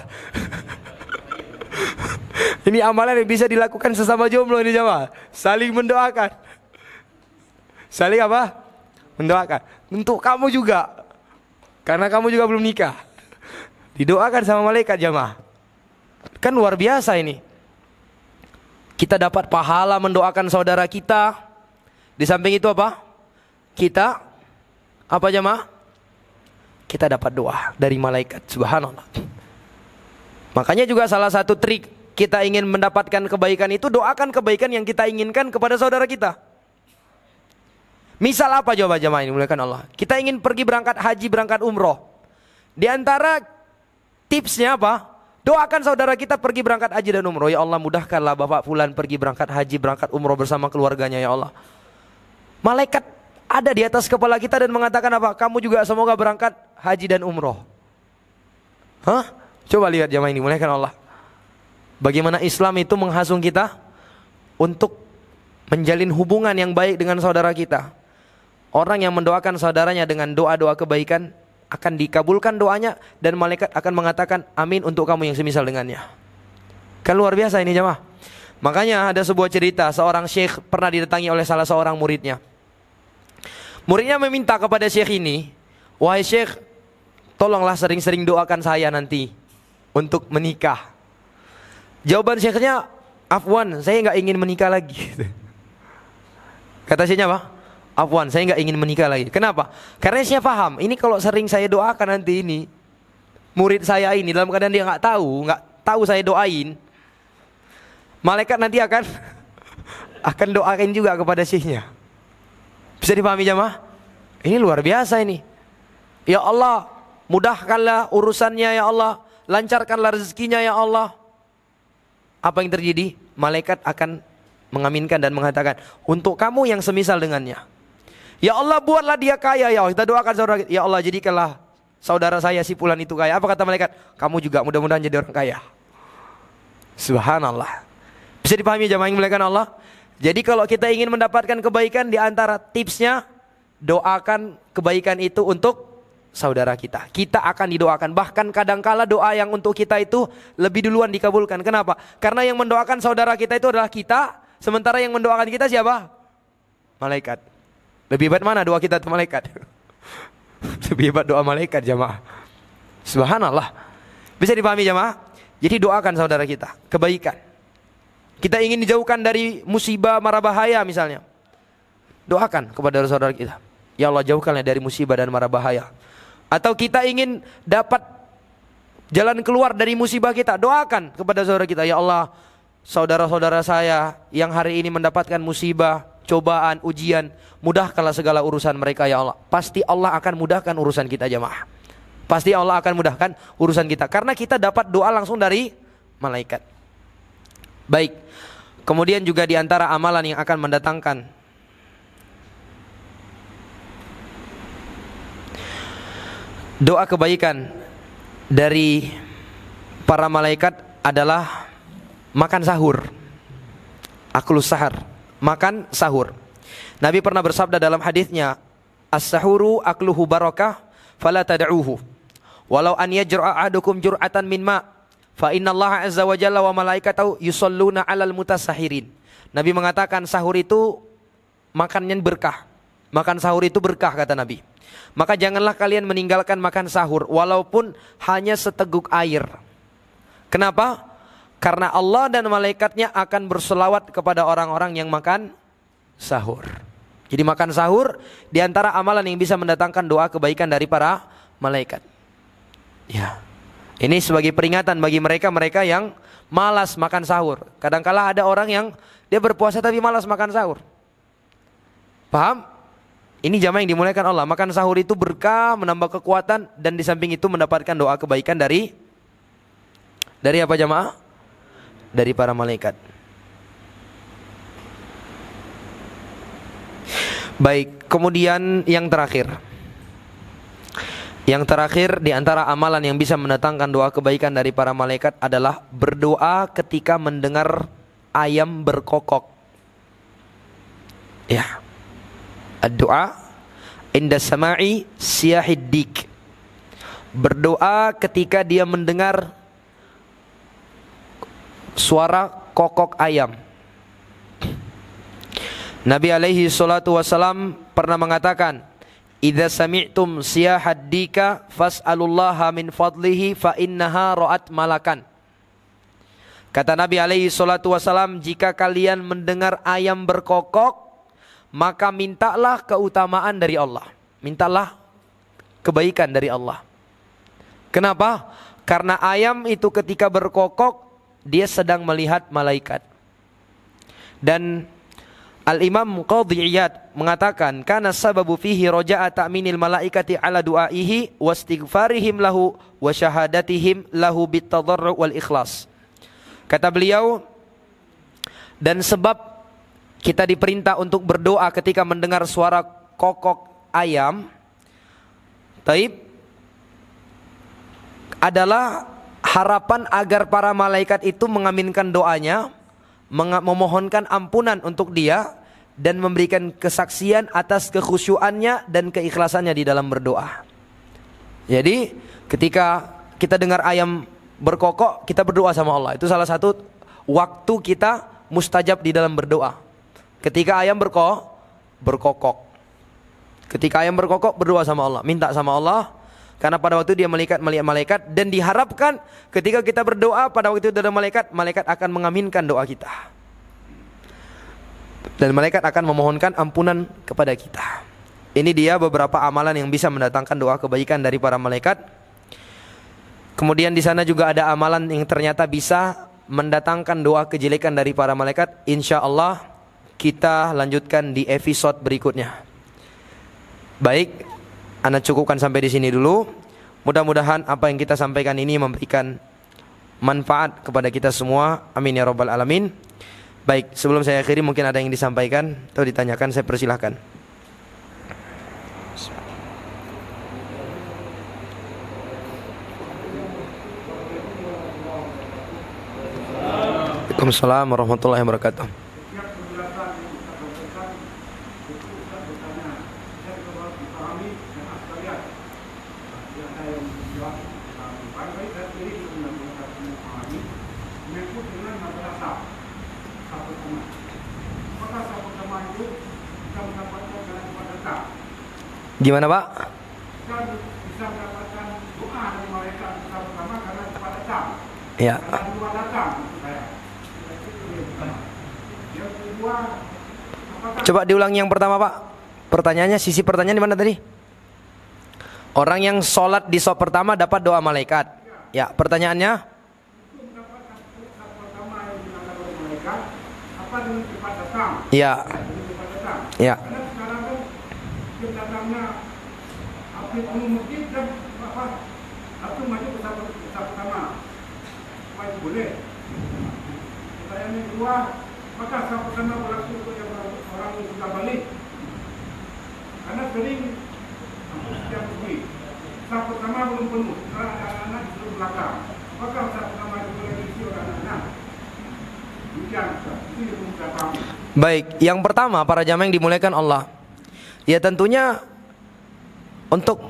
[SPEAKER 1] Ini amalan yang bisa dilakukan sesama jomblo ini, jemaah. Saling mendoakan. Saling apa? Mendoakan. Untuk kamu juga, karena kamu juga belum nikah. Didoakan sama malaikat, jemaah. Kan luar biasa ini. Kita dapat pahala mendoakan saudara kita. Di samping itu apa? Kita apa, jemaah? Kita dapat doa dari malaikat. Subhanallah. Makanya juga salah satu trik kita ingin mendapatkan kebaikan itu, doakan kebaikan yang kita inginkan kepada saudara kita. Misal apa, coba jemaah ini muliakan Allah. Kita ingin pergi berangkat haji, berangkat umroh. Di antara tipsnya apa? Doakan saudara kita pergi berangkat haji dan umroh. Ya Allah, mudahkanlah Bapak Fulan pergi berangkat haji, berangkat umroh bersama keluarganya, ya Allah. Malaikat ada di atas kepala kita dan mengatakan apa? Kamu juga semoga berangkat haji dan umroh. Hah? Coba lihat jamaah ini, muliakan Allah. Bagaimana Islam itu menghasung kita untuk menjalin hubungan yang baik dengan saudara kita. Orang yang mendoakan saudaranya dengan doa-doa kebaikan akan dikabulkan doanya, dan malaikat akan mengatakan amin untuk kamu yang semisal dengannya. Kan luar biasa ini, jemaah. Makanya ada sebuah cerita, seorang syekh pernah didatangi oleh salah seorang muridnya. Muridnya meminta kepada syekh ini, wahai syekh, tolonglah sering-sering doakan saya nanti untuk menikah. Jawaban syekhnya, afwan, saya nggak ingin menikah lagi. Kata syekhnya apa? Afwan, saya nggak ingin menikah lagi. Kenapa? Karena saya paham, ini kalau sering saya doakan nanti ini, murid saya ini dalam keadaan dia nggak tahu saya doain, malaikat nanti akan doain juga kepada syekhnya. Bisa dipahami jamaah? Ini luar biasa ini. Ya Allah, mudahkanlah urusannya ya Allah, lancarkanlah rezekinya ya Allah. Apa yang terjadi? Malaikat akan mengaminkan dan mengatakan, untuk kamu yang semisal dengannya. Ya Allah, buatlah dia kaya ya Allah. Kita doakan saudara kita, ya Allah, jadikanlah saudara saya si fulan itu kaya. Apa kata malaikat? Kamu juga mudah-mudahan jadi orang kaya. Subhanallah. Bisa dipahami jamaah yang dimuliakan Allah? Jadi kalau kita ingin mendapatkan kebaikan, di antara tipsnya, doakan kebaikan itu untuk saudara kita. Kita akan didoakan. Bahkan kadangkala doa yang untuk kita itu lebih duluan dikabulkan. Kenapa? Karena yang mendoakan saudara kita itu adalah kita, sementara yang mendoakan kita siapa? Malaikat. Lebih hebat mana doa kita atau malaikat? Lebih hebat doa malaikat jamaah. Subhanallah. Bisa dipahami jamaah? Jadi doakan saudara kita kebaikan. Kita ingin dijauhkan dari musibah, mara bahaya misalnya, doakan kepada saudara kita, ya Allah, jauhkanlah dari musibah dan mara bahaya. Atau kita ingin dapat jalan keluar dari musibah kita, doakan kepada saudara kita, ya Allah, saudara-saudara saya yang hari ini mendapatkan musibah, cobaan, ujian, mudahkanlah segala urusan mereka ya Allah. Pasti Allah akan mudahkan urusan kita jamaah. Pasti Allah akan mudahkan urusan kita, karena kita dapat doa langsung dari malaikat. Baik, kemudian juga diantara amalan yang akan mendatangkan doa kebaikan dari para malaikat adalah makan sahur. Aklus sahar, makan sahur. Nabi pernah bersabda dalam hadisnya, as-sahuru akluhu barakah fala tad'uhu walau an yajra'a ahadukum jur'atan min ma' fa innallaha azza wa jalla wa malaikatahu yusalluna 'alal mutasahirin. Nabi mengatakan sahur itu makannya berkah. Makan sahur itu berkah kata Nabi. Maka janganlah kalian meninggalkan makan sahur walaupun hanya seteguk air. Kenapa? Karena Allah dan malaikatnya akan berselawat kepada orang-orang yang makan sahur. Jadi makan sahur di antara amalan yang bisa mendatangkan doa kebaikan dari para malaikat. Ya. Ini sebagai peringatan bagi mereka yang malas makan sahur. Kadangkala ada orang yang dia berpuasa tapi malas makan sahur. Paham? Ini jamaah yang dimuliakan Allah. Makan sahur itu berkah, menambah kekuatan, dan di samping itu mendapatkan doa kebaikan dari apa jamaah? Dari para malaikat. Baik, kemudian yang terakhir. Yang terakhir di antara amalan yang bisa mendatangkan doa kebaikan dari para malaikat adalah berdoa ketika mendengar ayam berkokok. Ya. Ad-du'a inda sama'i siyahid dik. Berdoa ketika dia mendengar suara kokok ayam. Nabi alaihi salatu wasalam pernah mengatakan, idza sami'tum siyahad dika fas'alullaha min fadlihi fa innaha ra'at malakan. Kata Nabi alaihi salatu wasalam, jika kalian mendengar ayam berkokok, maka mintalah keutamaan dari Allah. Mintalah kebaikan dari Allah. Kenapa? Karena ayam itu ketika berkokok, dia sedang melihat malaikat. Dan Al-Imam Qadhi Iyad mengatakan, karena sababu fihi roja'a ta'minil malaikati ala du'aihi wa istighfarihim lahu wa syahadatihim lahu bitadarru' wal ikhlas. Kata beliau, dan sebab kita diperintah untuk berdoa ketika mendengar suara kokok ayam, taib, adalah harapan agar para malaikat itu mengaminkan doanya, memohonkan ampunan untuk dia, dan memberikan kesaksian atas kekhusyuannya dan keikhlasannya di dalam berdoa. Jadi ketika kita dengar ayam berkokok, kita berdoa sama Allah. Itu salah satu waktu kita mustajab di dalam berdoa. Ketika ayam berkokok. Ketika ayam berkokok, berdoa sama Allah, minta sama Allah. Karena pada waktu dia melihat malaikat, dan diharapkan ketika kita berdoa pada waktu itu ada malaikat, malaikat akan mengaminkan doa kita. Dan malaikat akan memohonkan ampunan kepada kita. Ini dia beberapa amalan yang bisa mendatangkan doa kebaikan dari para malaikat. Kemudian di sana juga ada amalan yang ternyata bisa mendatangkan doa kejelekan dari para malaikat. Insya Allah kita lanjutkan di episode berikutnya. Baik, Anda cukupkan sampai di sini dulu. Mudah-mudahan apa yang kita sampaikan ini memberikan manfaat kepada kita semua. Amin ya rabbal alamin. Baik, sebelum saya akhiri mungkin ada yang disampaikan atau ditanyakan, saya persilahkan. Waalaikumsalam warahmatullahi wabarakatuh. Gimana Pak? Bisa mendapatkan doa dari malaikat pertama karena cepat datang. Ya. Karena dua datang. Yang kedua, coba diulangi yang pertama Pak. Pertanyaannya, sisi pertanyaan di mana tadi? Orang yang sholat di shop pertama dapat doa malaikat. Ya, pertanyaannya? Untuk mendapatkan shop pertama yang dilakukan oleh malaikat, apa dengan cepat datang? Ya. Cepat datang. Ya. Karena sekarang kan datangnya api penuh masjid dan api maju ke shop pertama. Apa itu boleh? Pertanyaan yang kedua, apakah shop pertama berlaku untuk yang orang yang sudah balik? Karena sering setiap masjid shop pertama belum penuh, karena ada anak-anak di seluruh belakang. Apakah shop pertama itu boleh diisi oleh anak-anak? Demikian, itu yang belum saya pahami. Baik, yang pertama para jamaah yang dimuliakan Allah. Ya tentunya untuk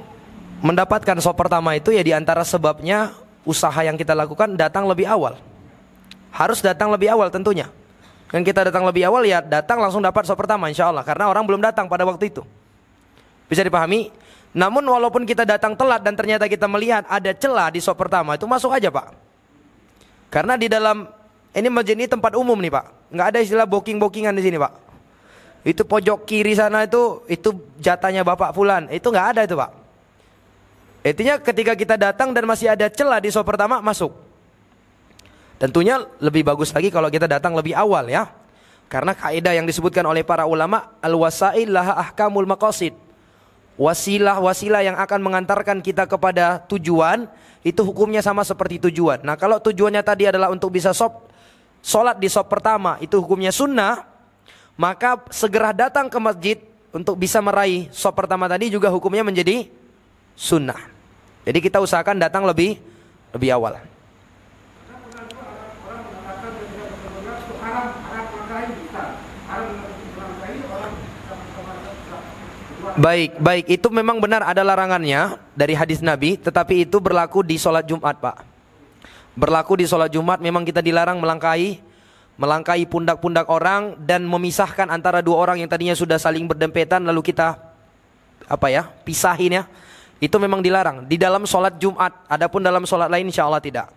[SPEAKER 1] mendapatkan shop pertama itu ya diantara sebabnya usaha yang kita lakukan datang lebih awal. Harus datang lebih awal tentunya. Dan kita datang lebih awal ya datang langsung dapat shop pertama insya Allah. Karena orang belum datang pada waktu itu. Bisa dipahami? Namun walaupun kita datang telat dan ternyata kita melihat ada celah di shop pertama, itu masuk aja Pak. Karena di dalam, ini masjid ini tempat umum nih Pak. Nggak ada istilah booking-bookingan di sini Pak. Itu pojok kiri sana itu jatahnya Bapak Fulan. Itu nggak ada itu Pak. Intinya ketika kita datang dan masih ada celah di shop pertama, masuk. Tentunya lebih bagus lagi kalau kita datang lebih awal ya. Karena kaidah yang disebutkan oleh para ulama, al-wasail laha ahkamul maqasid. Wasilah-wasilah yang akan mengantarkan kita kepada tujuan, itu hukumnya sama seperti tujuan. Nah kalau tujuannya tadi adalah untuk bisa sholat di shop pertama, itu hukumnya sunnah. Maka segera datang ke masjid untuk bisa meraih shop pertama tadi juga hukumnya menjadi sunnah. Jadi kita usahakan datang lebih awal. Baik, itu memang benar ada larangannya dari hadis Nabi, tetapi itu berlaku di sholat Jumat Pak. Berlaku di sholat Jumat memang kita dilarang melangkahi pundak-pundak orang dan memisahkan antara dua orang yang tadinya sudah saling berdempetan lalu kita pisahin ya. Itu memang dilarang di dalam sholat Jumat. Adapun dalam sholat lain insya Allah tidak.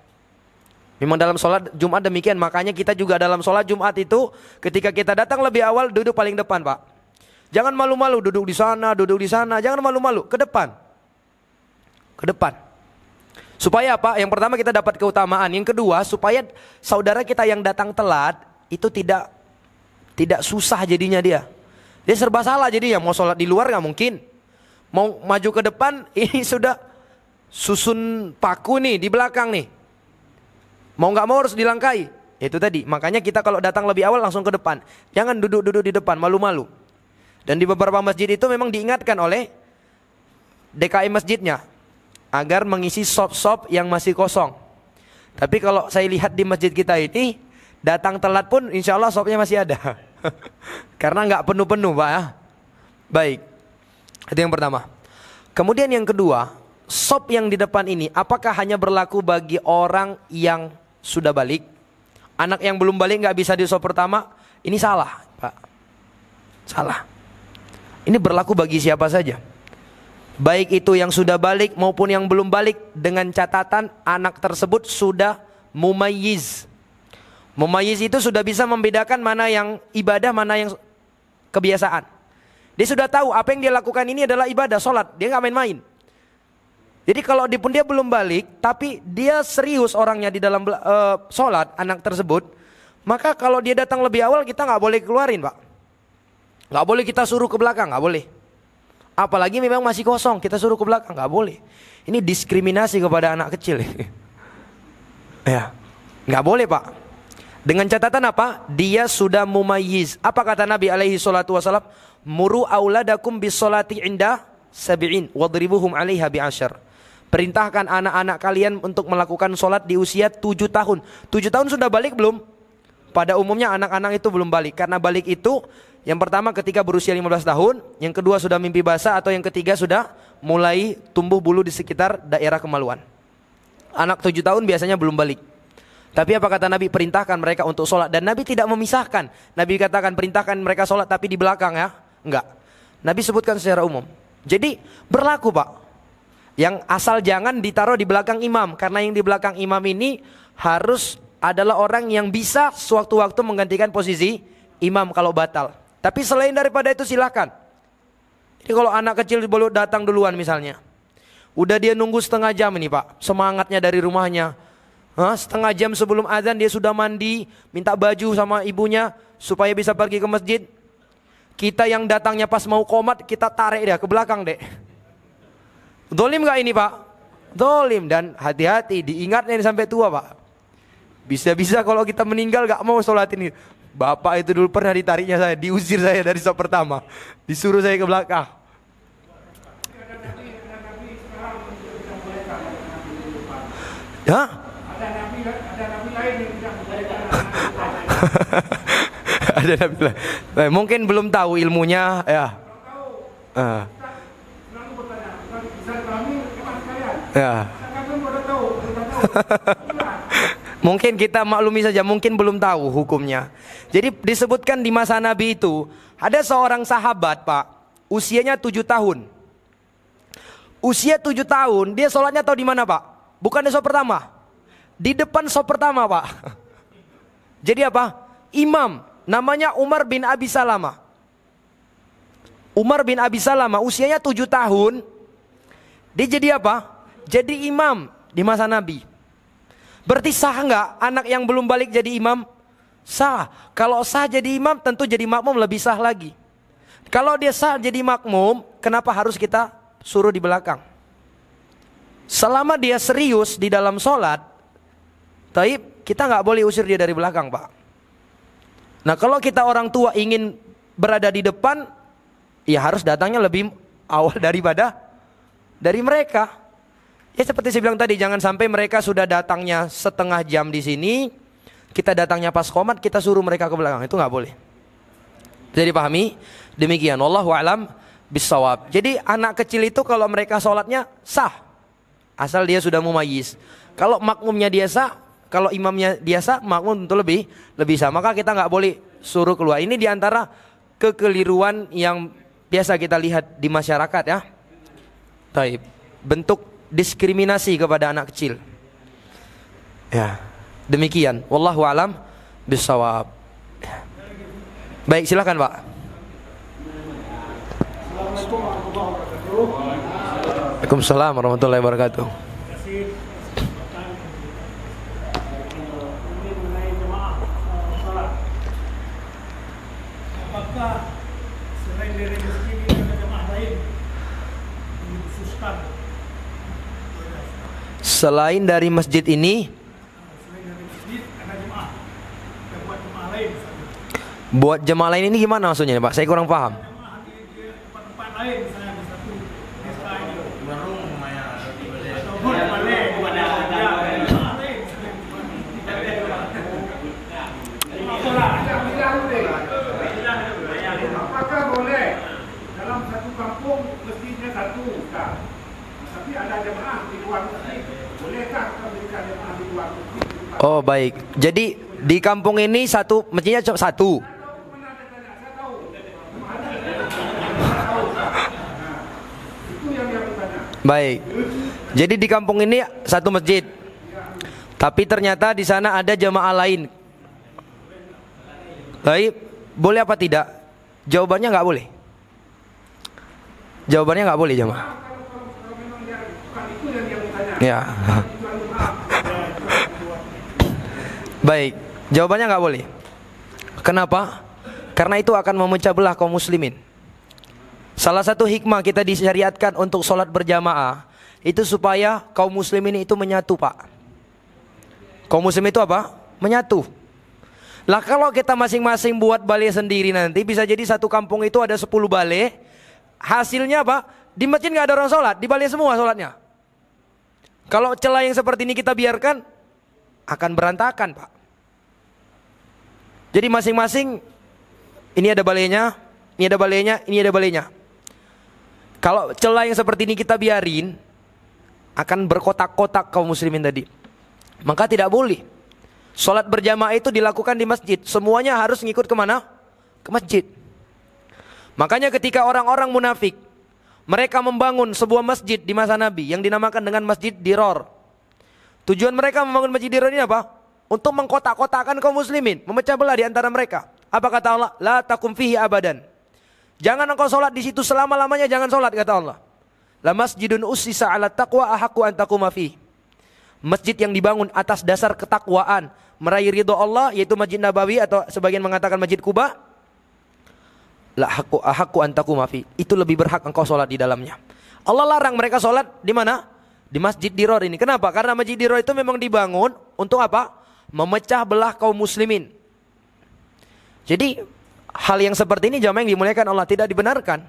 [SPEAKER 1] Memang dalam sholat Jumat demikian. Makanya kita juga dalam sholat Jumat itu ketika kita datang lebih awal duduk paling depan Pak. Jangan malu-malu duduk di sana, jangan malu-malu, ke depan. Ke depan. Supaya apa? Yang pertama kita dapat keutamaan. Yang kedua supaya saudara kita yang datang telat itu tidak susah jadinya dia. Dia serba salah jadinya. Mau sholat di luar nggak mungkin. Mau maju ke depan ini sudah susun paku nih di belakang nih. Mau nggak mau harus dilangkai. Itu tadi. Makanya kita kalau datang lebih awal langsung ke depan. Jangan duduk-duduk di depan malu-malu. Dan di beberapa masjid itu memang diingatkan oleh DKI masjidnya agar mengisi shop-shop yang masih kosong. Tapi kalau saya lihat di masjid kita ini datang telat pun insya Allah shopnya masih ada. Karena nggak penuh-penuh Pak ya. Baik, itu yang pertama. Kemudian yang kedua, shop yang di depan ini apakah hanya berlaku bagi orang yang sudah balik? Anak yang belum balik nggak bisa di shop pertama? Ini salah Pak. Salah. Ini berlaku bagi siapa saja, baik itu yang sudah balik maupun yang belum balik, dengan catatan anak tersebut sudah mumayyiz. Mumayyiz itu sudah bisa membedakan mana yang ibadah, mana yang kebiasaan. Dia sudah tahu apa yang dia lakukan ini adalah ibadah, sholat. Dia nggak main-main. Jadi kalau dia belum balik, tapi dia serius orangnya di dalam sholat, anak tersebut, maka kalau dia datang lebih awal, kita nggak boleh keluarin, Pak. Nggak boleh kita suruh ke belakang, nggak boleh. Apalagi memang masih kosong, kita suruh ke belakang, nggak boleh. Ini diskriminasi kepada anak kecil. Ya, nggak boleh, Pak. Dengan catatan apa? Dia sudah mumayyiz. Apa kata Nabi alaihi salatu wasalam? Muru auladakum bis salati inda sab'in wadribuhum 'alaiha bi'asyar. Perintahkan anak-anak kalian untuk melakukan sholat di usia 7 tahun. 7 tahun sudah balik belum? Pada umumnya anak-anak itu belum balik. Karena balik itu yang pertama ketika berusia 15 tahun, yang kedua sudah mimpi basah, atau yang ketiga sudah mulai tumbuh bulu di sekitar daerah kemaluan. Anak 7 tahun biasanya belum balik. Tapi apa kata Nabi? Perintahkan mereka untuk sholat. Dan Nabi tidak memisahkan. Nabi katakan perintahkan mereka sholat tapi di belakang ya. Enggak. Nabi sebutkan secara umum. Jadi berlaku, Pak. Yang asal jangan ditaruh di belakang imam. Karena yang di belakang imam ini harus adalah orang yang bisa sewaktu-waktu menggantikan posisi imam kalau batal. Tapi selain daripada itu silahkan. Jadi kalau anak kecil boleh datang duluan misalnya, udah dia nunggu setengah jam ini, Pak. Semangatnya dari rumahnya. Setengah jam sebelum azan dia sudah mandi, minta baju sama ibunya supaya bisa pergi ke masjid. Kita yang datangnya pas mau qomat, kita tarik dia ke belakang, Dek. Dolim gak ini, Pak? Dolim. Dan hati-hati, diingatnya ini sampai tua, Pak. Bisa-bisa kalau kita meninggal gak mau sholat ini. Bapak itu dulu pernah ditariknya saya, diusir saya dari sop pertama, disuruh saya ke belakang. Hah? Ada nabi lain yang tidak membolehkan. Ada nabi lain. Mungkin belum tahu ilmunya, ya. Ya. Mungkin kita maklumi saja, mungkin belum tahu hukumnya. Jadi disebutkan di masa Nabi itu ada seorang sahabat, Pak, usianya 7 tahun. Usia 7 tahun, dia sholatnya tahu di mana, Pak? Bukan di sop pertama, di depan sop pertama, Pak. Jadi apa? Imam, namanya Umar bin Abi Salamah. Umar bin Abi Salamah usianya 7 tahun. Dia jadi apa? Jadi imam di masa Nabi. Berarti sah nggak anak yang belum balik jadi imam? Sah. Kalau sah jadi imam, tentu jadi makmum lebih sah lagi. Kalau dia sah jadi makmum, kenapa harus kita suruh di belakang? Selama dia serius di dalam sholat, taib, kita nggak boleh usir dia dari belakang, Pak. Nah, kalau kita orang tua ingin berada di depan, ya harus datangnya lebih awal daripada dari mereka. Ya seperti saya bilang tadi, jangan sampai mereka sudah datangnya setengah jam di sini, kita datangnya pas qomat, kita suruh mereka ke belakang. Itu nggak boleh. Jadi pahami demikian. Wallahu a'lam bissawab. Jadi anak kecil itu kalau mereka sholatnya sah, asal dia sudah mumayyiz. Kalau makmumnya dia sah, kalau imamnya dia sah, makmum tentu lebih sah. Maka kita nggak boleh suruh keluar. Ini diantara kekeliruan yang biasa kita lihat di masyarakat, ya. Taib. Bentuk diskriminasi kepada anak kecil. Ya, demikian. Wallahu a'lam bissawab. Baik, silakan, Pak. Waalaikumsalam warahmatullahi wabarakatuh. Apakah selain dari masjid ini ada jemaah lain dikhususkan? Selain dari masjid ini, buat jemaah lain ini gimana maksudnya, Pak? Saya kurang paham.
[SPEAKER 2] Apakah boleh dalam satu kampung masjidnya satu, tapi ada jemaah di luar masjid? Bolehkah kita berikan jemaah di luar masjid?
[SPEAKER 1] Oh, baik. Jadi di kampung ini satu masjidnya cuma satu. Baik. Jadi di kampung ini satu masjid. Tapi ternyata di sana ada jamaah lain. Baik, boleh apa tidak? Jawabannya nggak boleh. Jawabannya nggak boleh jamaah. Ya. Baik, jawabannya nggak boleh. Kenapa? Karena itu akan memecah belah kaum muslimin. Salah satu hikmah kita disyariatkan untuk sholat berjamaah itu supaya kaum muslimin itu menyatu, Pak. Kaum muslim itu apa? Menyatu. Lah kalau kita masing-masing buat balai sendiri nanti bisa jadi satu kampung itu ada 10 balai. Hasilnya apa? Di masjid nggak ada orang sholat, di balai semua sholatnya. Kalau celah yang seperti ini kita biarkan akan berantakan, Pak. Jadi masing-masing ini ada balainya, ini ada balainya, ini ada balainya. Kalau celah yang seperti ini kita biarin akan berkotak-kotak kaum muslimin tadi. Maka tidak boleh. Sholat berjamaah itu dilakukan di masjid. Semuanya harus ngikut kemana? Ke masjid. Makanya ketika orang-orang munafik mereka membangun sebuah masjid di masa Nabi yang dinamakan dengan Masjid Diror. Tujuan mereka membangun Masjid Diror ini apa? Untuk mengkotak-kotakkan kaum muslimin, memecah belah di antara mereka. Apa kata Allah? La takum fihi abadan. Jangan engkau sholat di situ selama-lamanya, jangan sholat, kata Allah. La masjidun ussisa ala taqwa ahaqqu an taquma fihi. Masjid yang dibangun atas dasar ketakwaan, meraih ridho Allah, yaitu Masjid Nabawi atau sebagian mengatakan Masjid Kuba. La ahaqqu an taquma fihi. Itu lebih berhak engkau sholat di dalamnya. Allah larang mereka sholat di mana? Di Masjid Diror ini. Kenapa? Karena Masjid Diror itu memang dibangun untuk apa? Memecah belah kaum muslimin. Jadi hal yang seperti ini jamaah yang dimuliakan Allah tidak dibenarkan.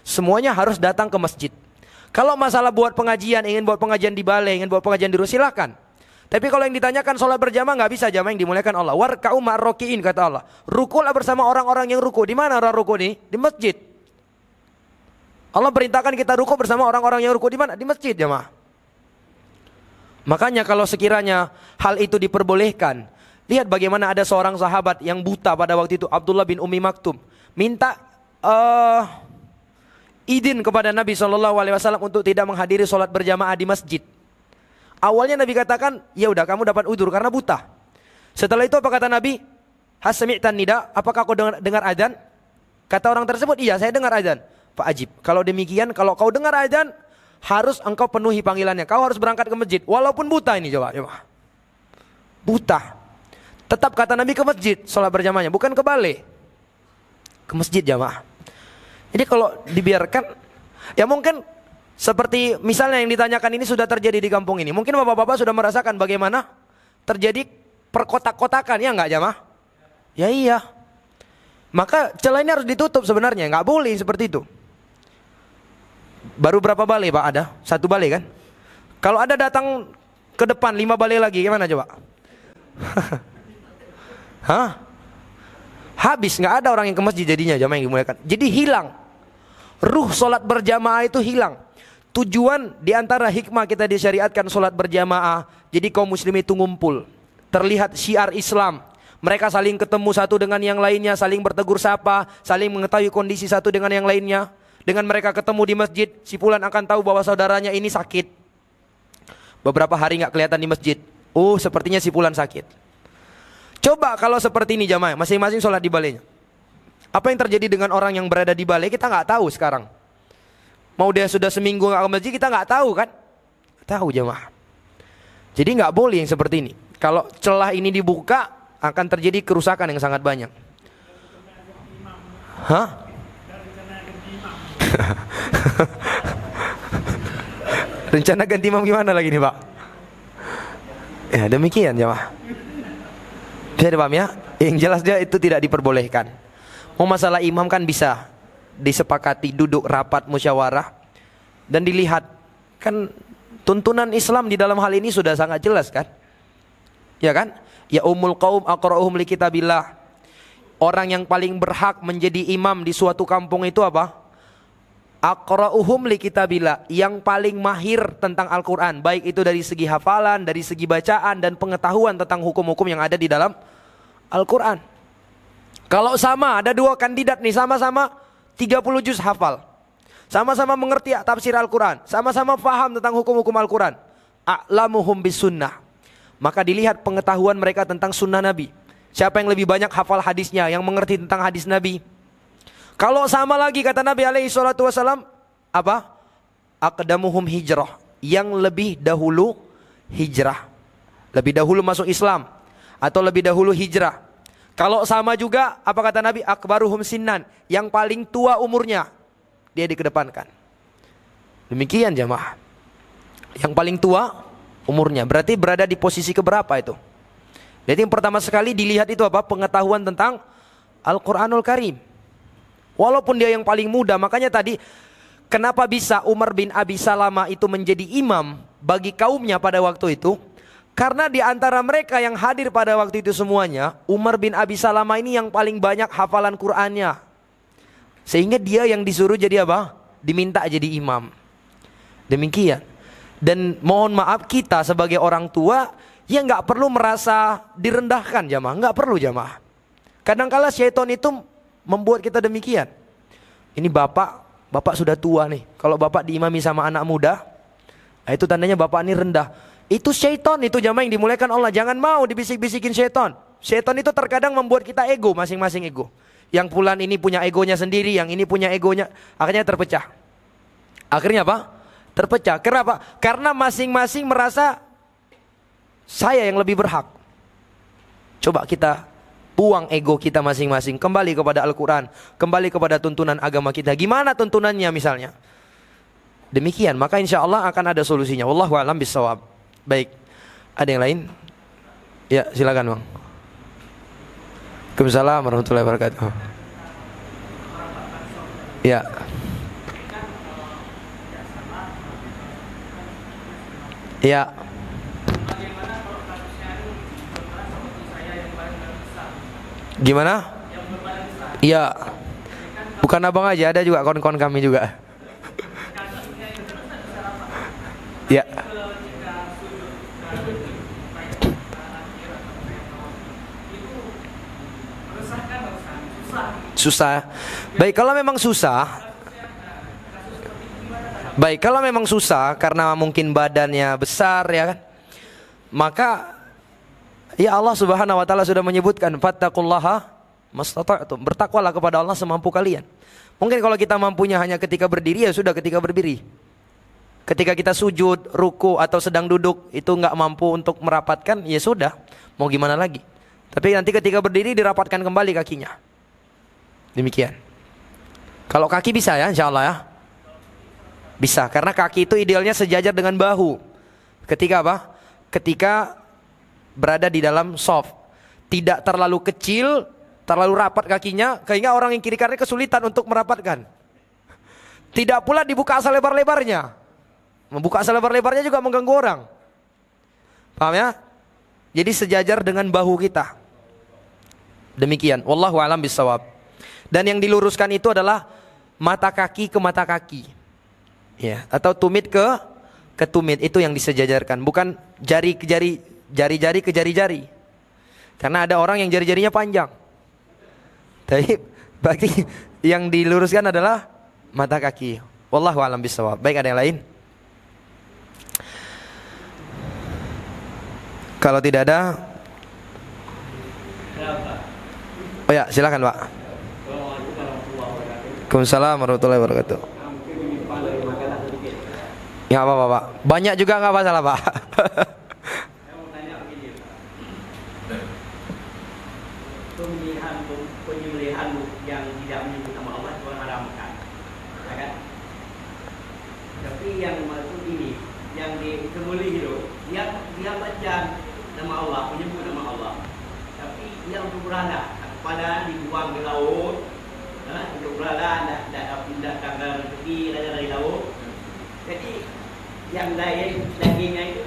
[SPEAKER 1] Semuanya harus datang ke masjid. Kalau masalah buat pengajian, ingin buat pengajian di balai, ingin buat pengajian di rumah, silakan. Tapi kalau yang ditanyakan sholat berjamaah nggak bisa, jamaah yang dimuliakan Allah. Warka'u ma'ar-raki'in, kata Allah. Rukulah bersama orang-orang yang ruku. Di mana orang ruku ini? Di masjid. Allah perintahkan kita ruku bersama orang-orang yang ruku di mana? Di masjid, jamaah. Makanya kalau sekiranya hal itu diperbolehkan, lihat bagaimana ada seorang sahabat yang buta pada waktu itu, Abdullah bin Ummi Maktum, minta izin kepada Nabi SAW untuk tidak menghadiri sholat berjamaah di masjid. Awalnya Nabi katakan, ya udah kamu dapat udzur karena buta. Setelah itu apa kata Nabi? Hasmi'tan nida, apakah kau dengar azan? Kata orang tersebut, iya saya dengar azan. Fa'ajib, kalau demikian, kalau kau dengar azan, harus engkau penuhi panggilannya. Kau harus berangkat ke masjid, walaupun buta ini, coba. Buta. Tetap kata Nabi ke masjid, sholat berjamaahnya, bukan ke balai. Ke masjid, jamaah. Jadi kalau dibiarkan, ya mungkin seperti misalnya yang ditanyakan ini sudah terjadi di kampung ini. Mungkin bapak-bapak sudah merasakan bagaimana terjadi perkotak-kotakan, ya enggak jamaah? Ya iya. Maka celah ini harus ditutup sebenarnya, enggak boleh seperti itu. Baru berapa balai Pak ada? Satu balai kan? Kalau ada datang ke depan 5 balai lagi, gimana coba? Hah? Habis, nggak ada orang yang ke masjid jadinya, jamaah yang dimuliakan. Jadi hilang. Ruh sholat berjamaah itu hilang. Tujuan diantara hikmah kita disyariatkan sholat berjamaah, jadi kaum muslim itu ngumpul. Terlihat syiar Islam. Mereka saling ketemu satu dengan yang lainnya, saling bertegur sapa, saling mengetahui kondisi satu dengan yang lainnya. Dengan mereka ketemu di masjid, si fulan akan tahu bahwa saudaranya ini sakit. Beberapa hari nggak kelihatan di masjid. Oh, sepertinya si fulan sakit. Coba kalau seperti ini jamaah, masing-masing sholat di balainya. Apa yang terjadi dengan orang yang berada di balai kita nggak tahu sekarang. Mau dia sudah seminggu nggak ke masjid kita nggak tahu kan? Tahu jamaah. Jadi nggak boleh yang seperti ini. Kalau celah ini dibuka akan terjadi kerusakan yang sangat banyak. Hah? Rencana ganti imam gimana lagi nih Pak? Ya demikian jamaah. Bisa dipaham ya? Yang jelas dia itu tidak diperbolehkan. Mau masalah imam kan bisa disepakati, duduk rapat musyawarah dan dilihat. Kan tuntunan Islam di dalam hal ini sudah sangat jelas kan? Ya kan? Ya umul qaum aqra'uhum li kitabillah. Orang yang paling berhak menjadi imam di suatu kampung itu apa? Aqra'uhum li kitabillah, yang paling mahir tentang Al-Quran, baik itu dari segi hafalan, dari segi bacaan dan pengetahuan tentang hukum-hukum yang ada di dalam Al-Quran. Kalau sama ada 2 kandidat nih sama-sama 30 juz hafal, sama-sama mengerti tafsir Al-Quran, sama-sama paham tentang hukum-hukum Al-Quran. A'lamuhum bis sunnah. Maka dilihat pengetahuan mereka tentang sunnah Nabi. Siapa yang lebih banyak hafal hadisnya, yang mengerti tentang hadis Nabi. Kalau sama lagi kata Nabi alaihi salatu wasalam, apa? Aqdamuhum hijrah, yang lebih dahulu hijrah. Lebih dahulu masuk Islam atau lebih dahulu hijrah. Kalau sama juga, apa kata Nabi? Akbaruhum sinnan, yang paling tua umurnya, dia dikedepankan. Demikian jamaah. Yang paling tua umurnya, berarti berada di posisi keberapa itu? Jadi yang pertama sekali dilihat itu apa? Pengetahuan tentang Al-Quranul Karim. Walaupun dia yang paling muda, makanya tadi kenapa bisa Umar bin Abi Salamah itu menjadi imam bagi kaumnya pada waktu itu? Karena di antara mereka yang hadir pada waktu itu semuanya, Umar bin Abi Salamah ini yang paling banyak hafalan Qur'annya. Sehingga dia yang disuruh jadi apa? Diminta jadi imam. Demikian. Dan mohon maaf, kita sebagai orang tua ya nggak perlu merasa direndahkan jamaah, nggak perlu jamaah. Kadangkala syaitan itu membuat kita demikian. Ini bapak sudah tua nih. Kalau bapak diimami sama anak muda, itu tandanya bapak ini rendah. Itu syaitan itu jamaah yang dimuliakan Allah. Jangan mau dibisik-bisikin syaitan. Syaitan itu terkadang membuat kita ego, masing-masing ego. Yang fulan ini punya egonya sendiri, yang ini punya egonya, akhirnya terpecah. Akhirnya apa? Terpecah. Kenapa? Karena masing-masing merasa saya yang lebih berhak. Coba kita buang ego kita masing-masing, kembali kepada Al-Quran, kembali kepada tuntunan agama kita. Gimana tuntunannya misalnya? Demikian, maka insya Allah akan ada solusinya. Wallahu a'lam bishawab. Baik, ada yang lain? Ya, silakan bang. Waalaikumsalam warahmatullahi wabarakatuh. Ya. Ya. Gimana? Iya. Bukan abang aja, ada juga kawan-kawan kami juga. Ya. Susah. Baik, kalau memang susah. Baik, kalau memang susah karena mungkin badannya besar ya kan. Maka ya Allah Subhanahu wa taala sudah menyebutkan fattaqullaha mastata'tum. Bertakwalah kepada Allah semampu kalian. Mungkin kalau kita mampunya hanya ketika berdiri, ya sudah ketika berdiri. Ketika kita sujud, ruku atau sedang duduk itu enggak mampu untuk merapatkan, ya sudah, mau gimana lagi. Tapi nanti ketika berdiri dirapatkan kembali kakinya. Demikian. Kalau kaki bisa ya insya Allah ya. Bisa, karena kaki itu idealnya sejajar dengan bahu. Ketika apa? Ketika berada di dalam soft. Tidak terlalu kecil, terlalu rapat kakinya, sehingga orang yang kiri kanan kesulitan untuk merapatkan. Tidak pula dibuka selebar-lebarnya. Membuka selebar-lebarnya juga mengganggu orang. Paham ya? Jadi sejajar dengan bahu kita. Demikian. Wallahu a'lam bishawab. Dan yang diluruskan itu adalah mata kaki ke mata kaki. Ya, atau tumit ke tumit, itu yang disejajarkan, bukan jari ke jari, jari-jari ke jari-jari. Karena ada orang yang jari-jarinya panjang. Tapi berarti yang diluruskan adalah mata kaki. Wallahu a'lam bishawab. Baik, ada yang lain? Kalau tidak ada, oh ya, silakan Pak. Waalaikumsalam warahmatullahi wabarakatuh. Ya apa Pak? Banyak juga nggak masalah Pak.
[SPEAKER 3] Penyembelihan yang tidak menyebut nama Allah Tuhan haramkan, ya kan? Tapi yang maksud ini, yang disembelih itu, dia baca nama Allah, menyebut nama Allah. Tapi dia untuk berhala, pada dibuang di laut, untuk berhala, tidak pindahkan dalam rezeki dari laut. Jadi yang dagingnya itu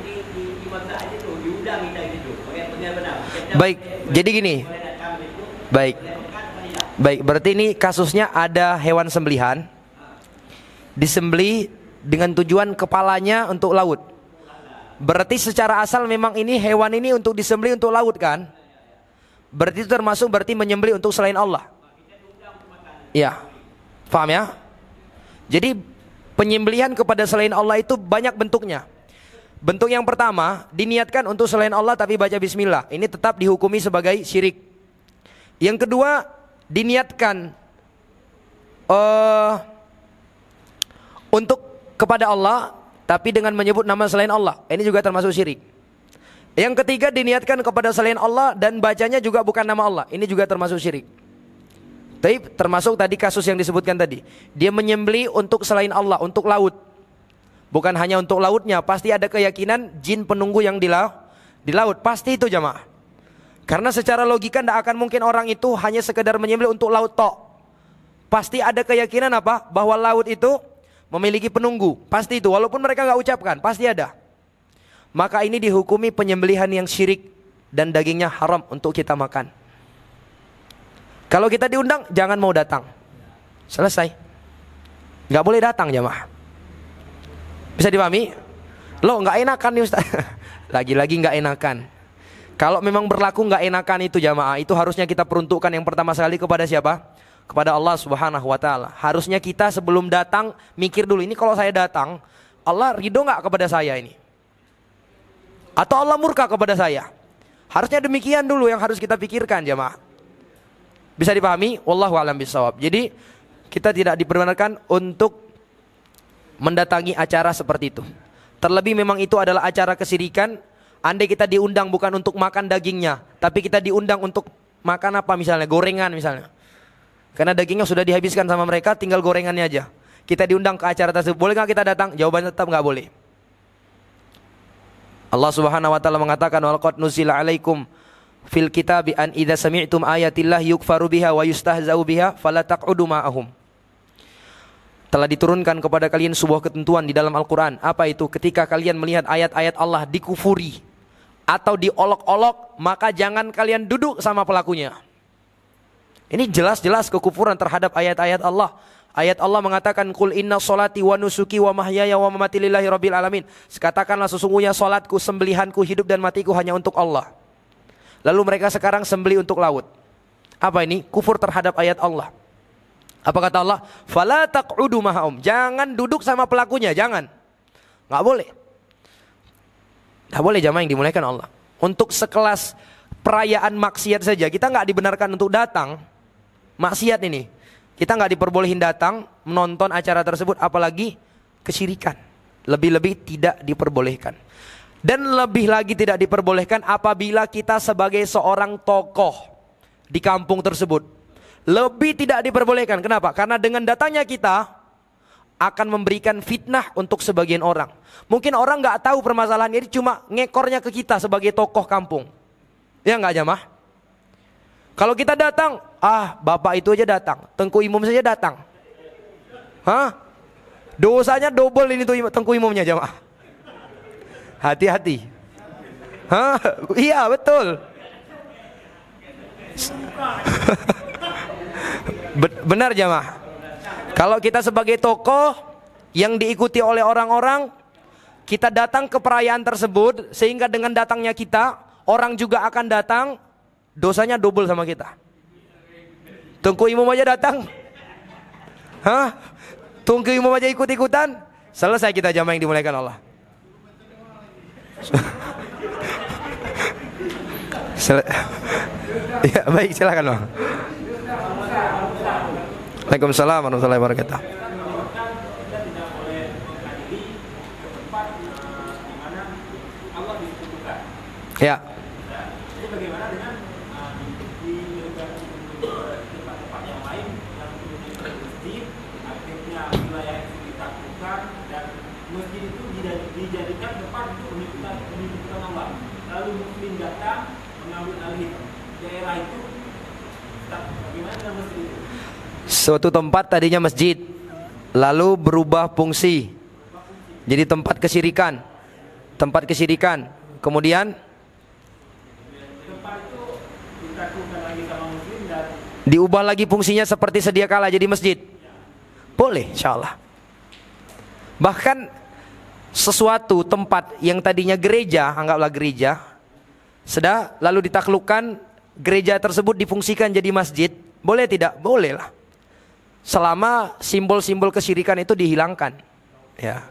[SPEAKER 3] dimasak aja tuh, diudang kita gitu. Benar-benar.
[SPEAKER 1] Baik, jadi gini. Baik, berarti ini kasusnya ada hewan sembelihan disembelih dengan tujuan kepalanya untuk laut. Berarti secara asal memang ini hewan ini untuk disembelih untuk laut kan? Berarti itu termasuk berarti menyembelih untuk selain Allah. Iya. Paham ya? Jadi penyembelihan kepada selain Allah itu banyak bentuknya. Bentuk yang pertama, diniatkan untuk selain Allah tapi baca bismillah. Ini tetap dihukumi sebagai syirik. Yang kedua, diniatkan untuk kepada Allah tapi dengan menyebut nama selain Allah. Ini juga termasuk syirik. Yang ketiga, diniatkan kepada selain Allah dan bacanya juga bukan nama Allah. Ini juga termasuk syirik. Tapi termasuk tadi kasus yang disebutkan tadi. Dia menyembelih untuk selain Allah, untuk laut. Bukan hanya untuk lautnya, pasti ada keyakinan jin penunggu yang di laut. Pasti itu jamaah. Karena secara logika tidak akan mungkin orang itu hanya sekedar menyembelih untuk laut tok. Pasti ada keyakinan apa? Bahwa laut itu memiliki penunggu. Pasti itu, walaupun mereka nggak ucapkan, pasti ada. Maka ini dihukumi penyembelihan yang syirik dan dagingnya haram untuk kita makan. Kalau kita diundang, jangan mau datang. Selesai. Nggak boleh datang jamaah. Bisa dipahami? Loh nggak enakan nih Ustaz. Lagi-lagi nggak enakan. Kalau memang berlaku nggak enakan itu jamaah, itu harusnya kita peruntukkan yang pertama sekali kepada siapa? Kepada Allah Subhanahu wa taala. Harusnya kita sebelum datang mikir dulu, ini kalau saya datang, Allah ridho nggak kepada saya ini? Atau Allah murka kepada saya? Harusnya demikian dulu yang harus kita pikirkan jamaah. Bisa dipahami? Wallahu a'lam bishawab. Jadi kita tidak diperbenarkan untuk mendatangi acara seperti itu. Terlebih memang itu adalah acara kesyirikan. Andai kita diundang bukan untuk makan dagingnya, tapi kita diundang untuk makan apa misalnya? Gorengan misalnya. Karena dagingnya sudah dihabiskan sama mereka, tinggal gorengannya aja. Kita diundang ke acara tersebut, boleh nggak kita datang? Jawabannya tetap nggak boleh. Allah Subhanahu wa taala mengatakan, "Walaqad nuzila 'alaikum fil kitabi an idza sami'tum ayatillah yukfaru biha wa yustahza'u biha fala taq'udu ma'ahum." Telah diturunkan kepada kalian sebuah ketentuan di dalam Al-Quran. Apa itu? Ketika kalian melihat ayat-ayat Allah dikufuri atau diolok-olok, maka jangan kalian duduk sama pelakunya. Ini jelas-jelas kekufuran terhadap ayat-ayat Allah. Ayat Allah mengatakan, "Qul inna sholati wa nusuki wa mahyaya wa mamati lillahi rabbil alamin." Katakanlah sesungguhnya salatku, sembelihanku, hidup dan matiku hanya untuk Allah. Lalu mereka sekarang sembelih untuk laut. Apa ini? Kufur terhadap ayat Allah. Apa kata Allah? Fala taq'udu ma'hum. Jangan duduk sama pelakunya, jangan. Enggak boleh. Enggak boleh jamaah yang dimuliakan Allah. Untuk sekelas perayaan maksiat saja kita enggak dibenarkan untuk datang. Maksiat ini. Kita enggak diperbolehin datang menonton acara tersebut, apalagi kesyirikan. Lebih-lebih tidak diperbolehkan. Dan lebih lagi tidak diperbolehkan apabila kita sebagai seorang tokoh di kampung tersebut. Lebih tidak diperbolehkan. Kenapa? Karena dengan datangnya kita akan memberikan fitnah untuk sebagian orang. Mungkin orang nggak tahu permasalahan ini, cuma ngekornya ke kita sebagai tokoh kampung. Ya nggak jamaah? Kalau kita datang, bapak itu aja datang, Tengku Imum saja datang. Hah? Dosanya double ini tuh Tengku Imumnya jamaah. Hati-hati. Hah? Iya betul. Benar jamaah. Kalau kita sebagai tokoh yang diikuti oleh orang-orang, kita datang ke perayaan tersebut, sehingga dengan datangnya kita, orang juga akan datang, dosanya double sama kita. Tengku Imum aja datang. Hah? Tengku Imum aja ikut-ikutan, selesai kita jamaah yang dimuliakan Allah. Ya, baik, silakan Bang. Waalaikumsalam warahmatullahi wabarakatuh. Ya. Bagaimana dengan di tempat-tempat yang lain yang masjid, akhirnya wilayah itu ditaklukkan dan masjid itu dijadikan tempat untuk pendidikan Allah. Lalu muslim datang mengambil alih daerah itu, bagaimana dengan masjid itu? Suatu tempat tadinya masjid, lalu berubah fungsi jadi tempat kesyirikan. Kemudian tempat itu ditaklukkan lagi sama muslim dan diubah lagi fungsinya seperti sedia kala jadi masjid. Boleh insyaallah. Bahkan sesuatu tempat yang tadinya gereja, anggaplah gereja, sudah lalu ditaklukkan, gereja tersebut difungsikan jadi masjid, boleh tidak? Boleh lah. selama simbol-simbol kesyirikan itu dihilangkan. Ya.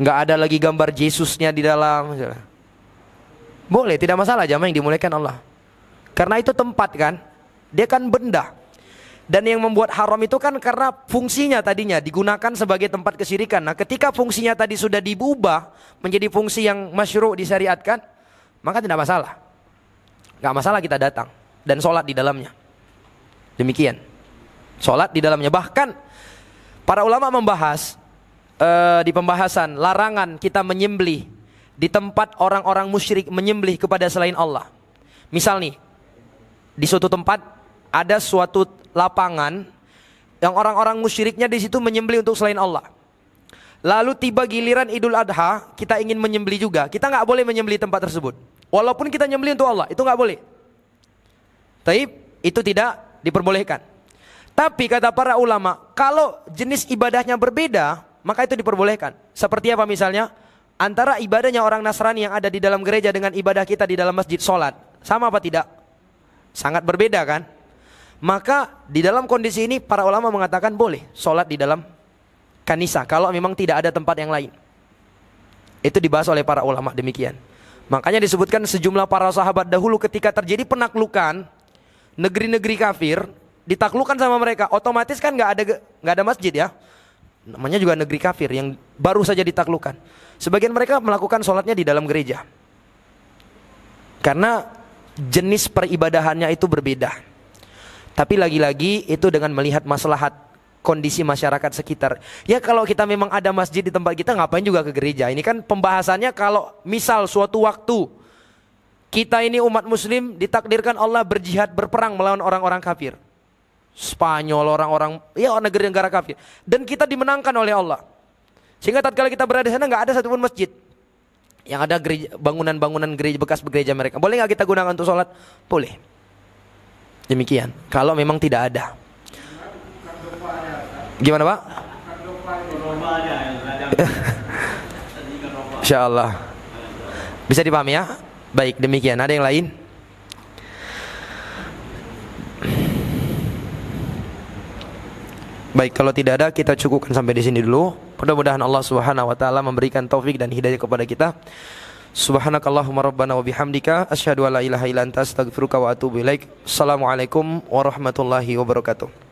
[SPEAKER 1] Nggak ada lagi gambar Yesusnya di dalam. Boleh, tidak masalah jamaah yang dimuliakan Allah. Karena itu tempat kan, dia kan benda. Dan yang membuat haram itu kan karena fungsinya tadinya digunakan sebagai tempat kesyirikan. Nah ketika fungsinya tadi sudah diubah menjadi fungsi yang masyru' disyariatkan, maka tidak masalah. Nggak masalah kita datang dan sholat di dalamnya. Demikian. Sholat di dalamnya. Bahkan para ulama membahas di pembahasan larangan kita menyembelih di tempat orang-orang musyrik menyembelih kepada selain Allah. Misal nih, di suatu tempat ada suatu lapangan yang orang-orang musyriknya di situ menyembelih untuk selain Allah. Lalu tiba giliran Idul Adha, kita ingin menyembelih juga. Kita nggak boleh menyembelih tempat tersebut. Walaupun kita menyembelih untuk Allah, itu nggak boleh. Taib, itu tidak diperbolehkan. Tapi kata para ulama, kalau jenis ibadahnya berbeda, maka itu diperbolehkan. Seperti apa misalnya? Antara ibadahnya orang Nasrani yang ada di dalam gereja dengan ibadah kita di dalam masjid sholat, sama apa tidak? Sangat berbeda kan? Maka di dalam kondisi ini para ulama mengatakan boleh sholat di dalam kanisa kalau memang tidak ada tempat yang lain. Itu dibahas oleh para ulama demikian. Makanya disebutkan sejumlah para sahabat dahulu ketika terjadi penaklukan negeri-negeri kafir, ditaklukkan sama mereka, otomatis kan nggak ada masjid ya. Namanya juga negeri kafir yang baru saja ditaklukkan. Sebagian mereka melakukan sholatnya di dalam gereja. Karena jenis peribadahannya itu berbeda. Tapi lagi-lagi itu dengan melihat maslahat kondisi masyarakat sekitar. Ya kalau kita memang ada masjid di tempat kita, ngapain juga ke gereja. Ini kan pembahasannya kalau misal suatu waktu kita ini umat muslim ditakdirkan Allah berjihad berperang melawan orang-orang kafir, Spanyol, orang-orang ya negara-negara kafir, dan kita dimenangkan oleh Allah. Sehingga tatkala kita berada di sana nggak ada satupun masjid. Yang ada gereja, bangunan-bangunan gereja bekas gereja mereka. Boleh nggak kita gunakan untuk sholat? Boleh. Demikian. Kalau memang tidak ada. Gimana Pak? Insya Allah. Bisa dipahami ya? Baik, demikian. Ada yang lain? Baik, kalau tidak ada kita cukupkan sampai di sini dulu. Mudah-mudahan Allah Subhanahu wa taala memberikan taufik dan hidayah kepada kita. Subhanakallahumma rabbana wa bihamdika asyhadu an la ilaha illa anta astaghfiruka wa atubu ilaik. Assalamualaikum warahmatullahi wabarakatuh.